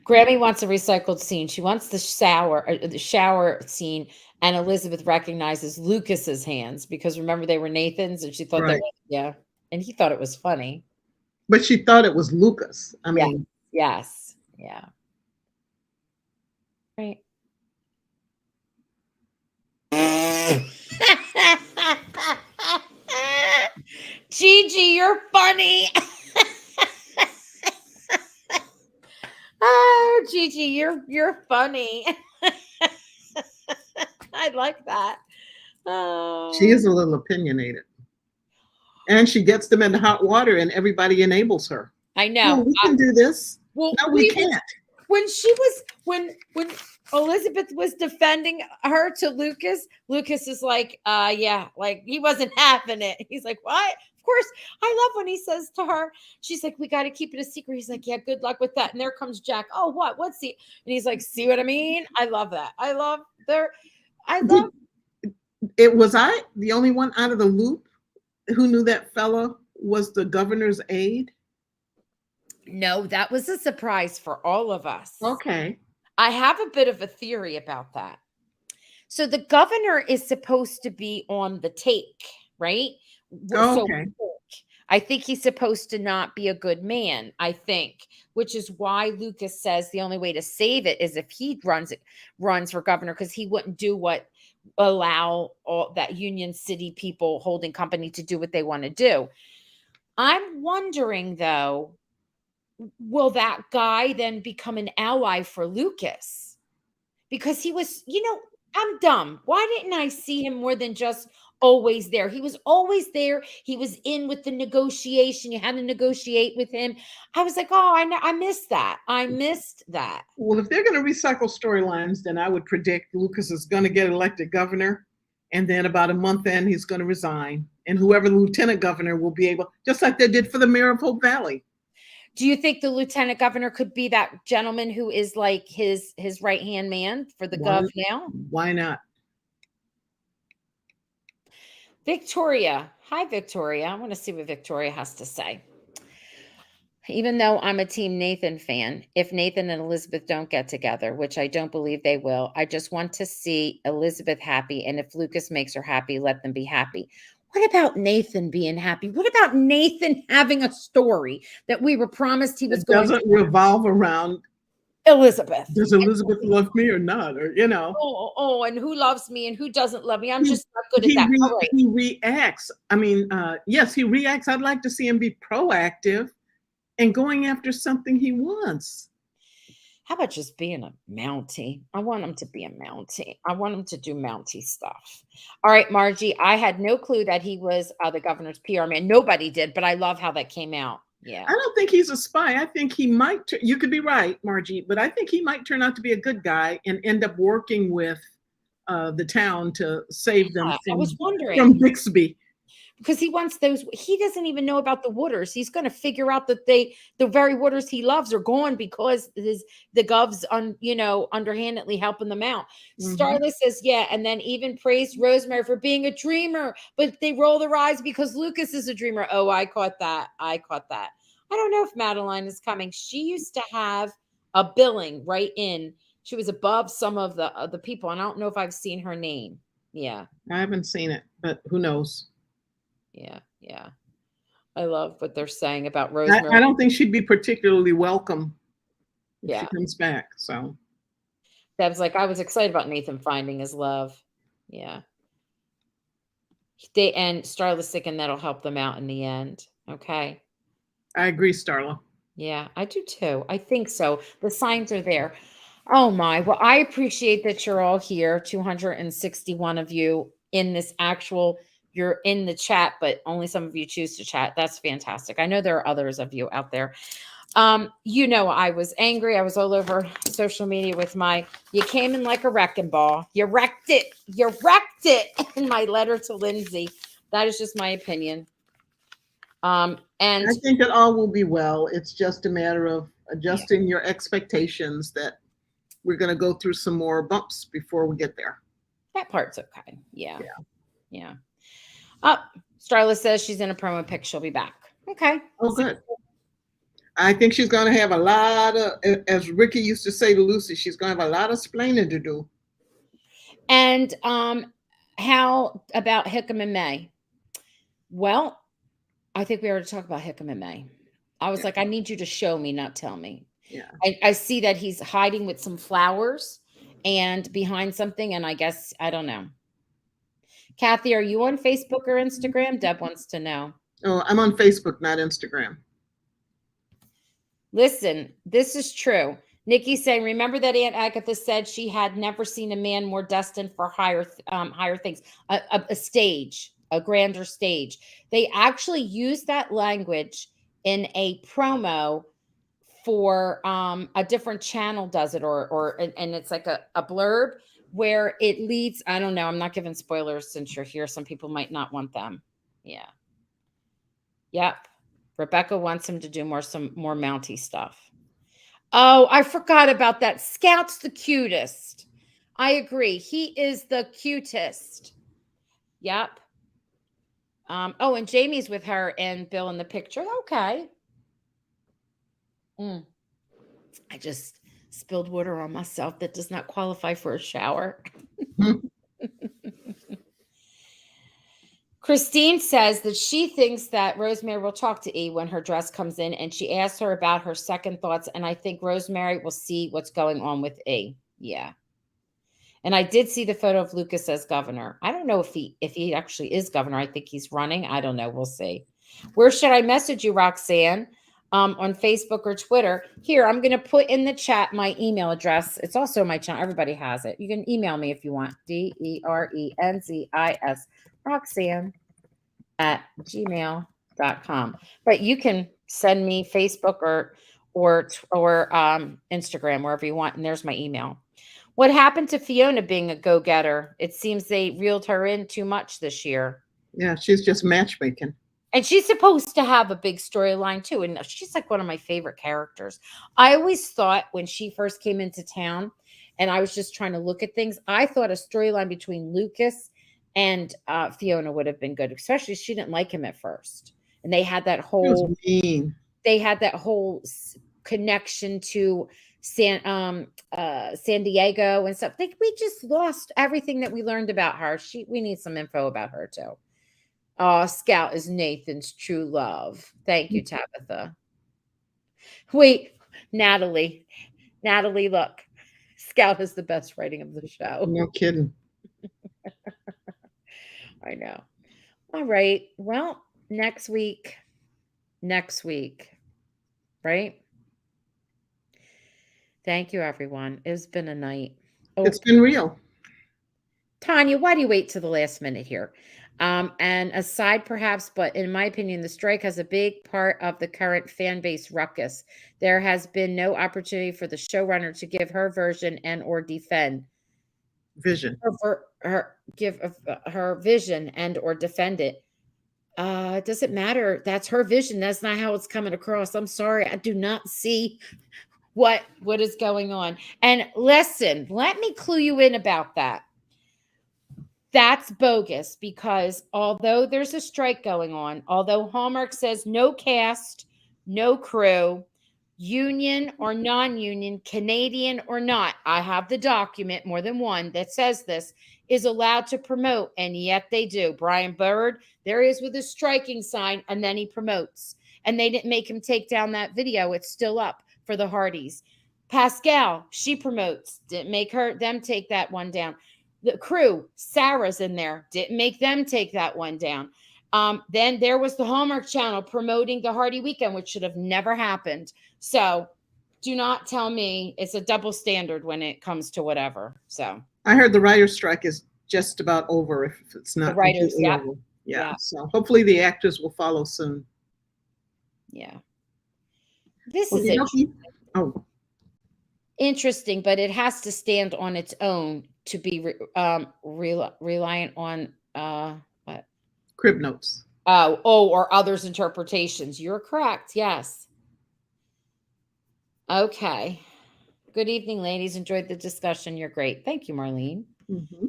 Grammy wants a recycled scene. She wants the shower scene, and Elizabeth recognizes Lucas's hands because remember they were Nathan's, and she thought Right. and he thought it was funny. But she thought it was Lucas. I mean, yes, yeah, right. Gigi, you're funny. Oh, Gigi, you're funny. I like that. Oh. She is a little opinionated. And she gets them into hot water and everybody enables her. I know. Oh, we can do this. Well, no, we can't. When she was when Elizabeth was defending her to Lucas, Lucas is like, yeah, like he wasn't having it. He's like, what? Of course, I love when he says to her, she's like, we got to keep it a secret. He's like, yeah, good luck with that. And there comes Jack. Oh, what? What's he? And he's like, see what I mean? I love that. It was I the only one out of the loop who knew that fella was the governor's aide? No, that was a surprise for all of us. Okay. I have a bit of a theory about that. So the governor is supposed to be on the take, right? Okay. So I think he's supposed to not be a good man, I think, which is why Lucas says the only way to save it is if he runs for governor, because he wouldn't do what allow all that Union City people holding company to do what they want to do. I'm wondering, though, will that guy then become an ally for Lucas? Because he was, I'm dumb. Why didn't I see him more than just always there? He was always there. He was in with the negotiation. You had to negotiate with him. I was like, oh, I missed that. I missed that. Well, if they're going to recycle storylines, then I would predict Lucas is going to get elected governor. And then about a month in, he's going to resign. And whoever the lieutenant governor will be able, just like they did for the mayor of Hope Valley. Do you think the lieutenant governor could be that gentleman who is like his right-hand man for the gov now? Why not? Victoria. Hi, Victoria. I want to see what Victoria has to say. Even though I'm a Team Nathan fan, if Nathan and Elizabeth don't get together, which I don't believe they will, I just want to see Elizabeth happy. And if Lucas makes her happy, let them be happy. What about Nathan being happy? What about Nathan having a story that we were promised he was It going to? doesn't revolve around, Elizabeth. does Elizabeth love me or not? Or, you know, And who loves me and who doesn't love me? I'm just not good at that. All right. he reacts. I mean, yes, he reacts. I'd like to see him be proactive and going after something he wants. How about just being a Mountie? I want him to be a Mountie. I want him to do Mountie stuff. All right, Margie, I had no clue that he was the governor's PR man. Nobody did, but I love how that came out. Yeah. I don't think he's a spy. I think he might, you could be right, Margie, but I think he might turn out to be a good guy and end up working with the town to save them I was wondering. from Bixby. Because he wants those, he doesn't even know about the Wooders. He's going to figure out that the very Wooders he loves are gone because the Gov's underhandedly helping them out. Mhm. Starla says, yeah, and then even praised Rosemary for being a dreamer, but they roll their eyes because Lucas is a dreamer. Oh, I caught that. I don't know if Madeline is coming. She used to have a billing right in. She was above some of the people, and I don't know if I've seen her name. Yeah. I haven't seen it, but who knows? Yeah. I love what they're saying about Rosemary. I don't think she'd be particularly welcome if she Yeah. comes back. So Deb's like, I was excited about Nathan finding his love. Yeah. And Starla's sick, and that'll help them out in the end. Okay. I agree, Starla. Yeah, I do too. I think so. The signs are there. Oh my. Well, I appreciate that you're all here, 261 of you in this actual, you're in the chat, but only some of you choose to chat. That's fantastic. I know there are others of you out there. I was angry. I was all over social media with you came in like a wrecking ball. You wrecked it in my letter to Lindsay. That is just my opinion. And I think it all will be well. It's just a matter of adjusting your expectations that we're going to go through some more bumps before we get there. That part's okay. Yeah. Starla says she's in a promo pic. She'll be back. Okay. Oh, good. I think she's going to have a lot of, as Ricky used to say to Lucy, she's going to have a lot of splaining to do. And how about Hickam and May? Well, I think we already talked about Hickam and May. I was like, I need you to show me, not tell me. Yeah. I see that he's hiding with some flowers and behind something, and I guess, I don't know. Kathy, are you on Facebook or Instagram? Deb wants to know. Oh, I'm on Facebook, not Instagram. Listen, this is true. Nikki's saying, remember that Aunt Agatha said she had never seen a man more destined for higher things, a stage, a grander stage. They actually use that language in a promo for a different channel does it, and it's like a blurb where it leads. I don't know. I'm not giving spoilers since you're here. Some people might not want them. Yeah. Yep. Rebecca wants him to do some more Mountie stuff. Oh, I forgot about that. Scout's the cutest. I agree. He is the cutest. Yep. And Jamie's with her and Bill in the picture. Okay. I just spilled water on myself. That does not qualify for a shower. Christine says that she thinks that Rosemary will talk to E when her dress comes in, and she asked her about her second thoughts, and I think Rosemary will see what's going on with E. Yeah. And I did see the photo of Lucas as governor. I don't know if he actually is governor. I think he's running. I don't know. We'll see. Where should I message you, Roxanne? On Facebook or Twitter? Here, I'm going to put in the chat my email address. It's also my channel. Everybody has it. You can email me if you want. DERENZIS Roxanne@gmail.com. But you can send me Facebook or Instagram, wherever you want. And there's my email. What happened to Fiona being a go-getter? It seems they reeled her in too much this year. Yeah, she's just matchmaking. And she's supposed to have a big storyline too. And she's like one of my favorite characters. I always thought when she first came into town and I was just trying to look at things, I thought a storyline between Lucas and Fiona would have been good, especially she didn't like him at first. And they had that whole, mean. they had that whole connection to San Diego and stuff. Like, we just lost everything that we learned about her. We need some info about her too. Oh, Scout is Nathan's true love. Thank you, Tabitha. Wait, Natalie, look, Scout is the best writing of the show. No kidding. I know. All right. Well, next week, right? Thank you, everyone. It's been a night. Oh, It's been real. Tanya, why do you wait to the last minute here? And aside perhaps, but in my opinion, the strike has a big part of the current fan base ruckus. There has been no opportunity for the showrunner to give her version and or defend Vision. give her vision and or defend it. It doesn't matter. That's her vision. That's not how it's coming across. I'm sorry. I do not see what is going on. And listen, let me clue you in about that. That's bogus, because although there's a strike going on, although Hallmark says no cast, no crew, union or non-union, Canadian or not, I have the document, more than one, that says this, is allowed to promote, and yet they do. Brian Bird, there he is with his striking sign, and then he promotes. And they didn't make him take down that video. It's still up for the Hearties. Pascal, she promotes, didn't make them take that one down. The crew, Sarah's in there, didn't make them take that one down. Then there was the Hallmark Channel promoting the Hearty Weekend, which should have never happened. So do not tell me it's a double standard when it comes to whatever. So I heard the writer's strike is just about over, if it's not the writers, completely over. Yeah. So hopefully the actors will follow soon. Yeah. This is interesting. Oh. Interesting, but it has to stand on its own to be reliant on what? Crib notes. Or others' interpretations. You're correct. Yes. Okay. Good evening, ladies. Enjoyed the discussion. You're great. Thank you, Marlene. Mm-hmm.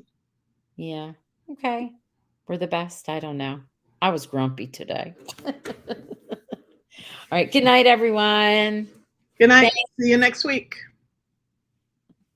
Yeah. Okay. We're the best. I don't know. I was grumpy today. All right. Good night, everyone. Good night. See you next week.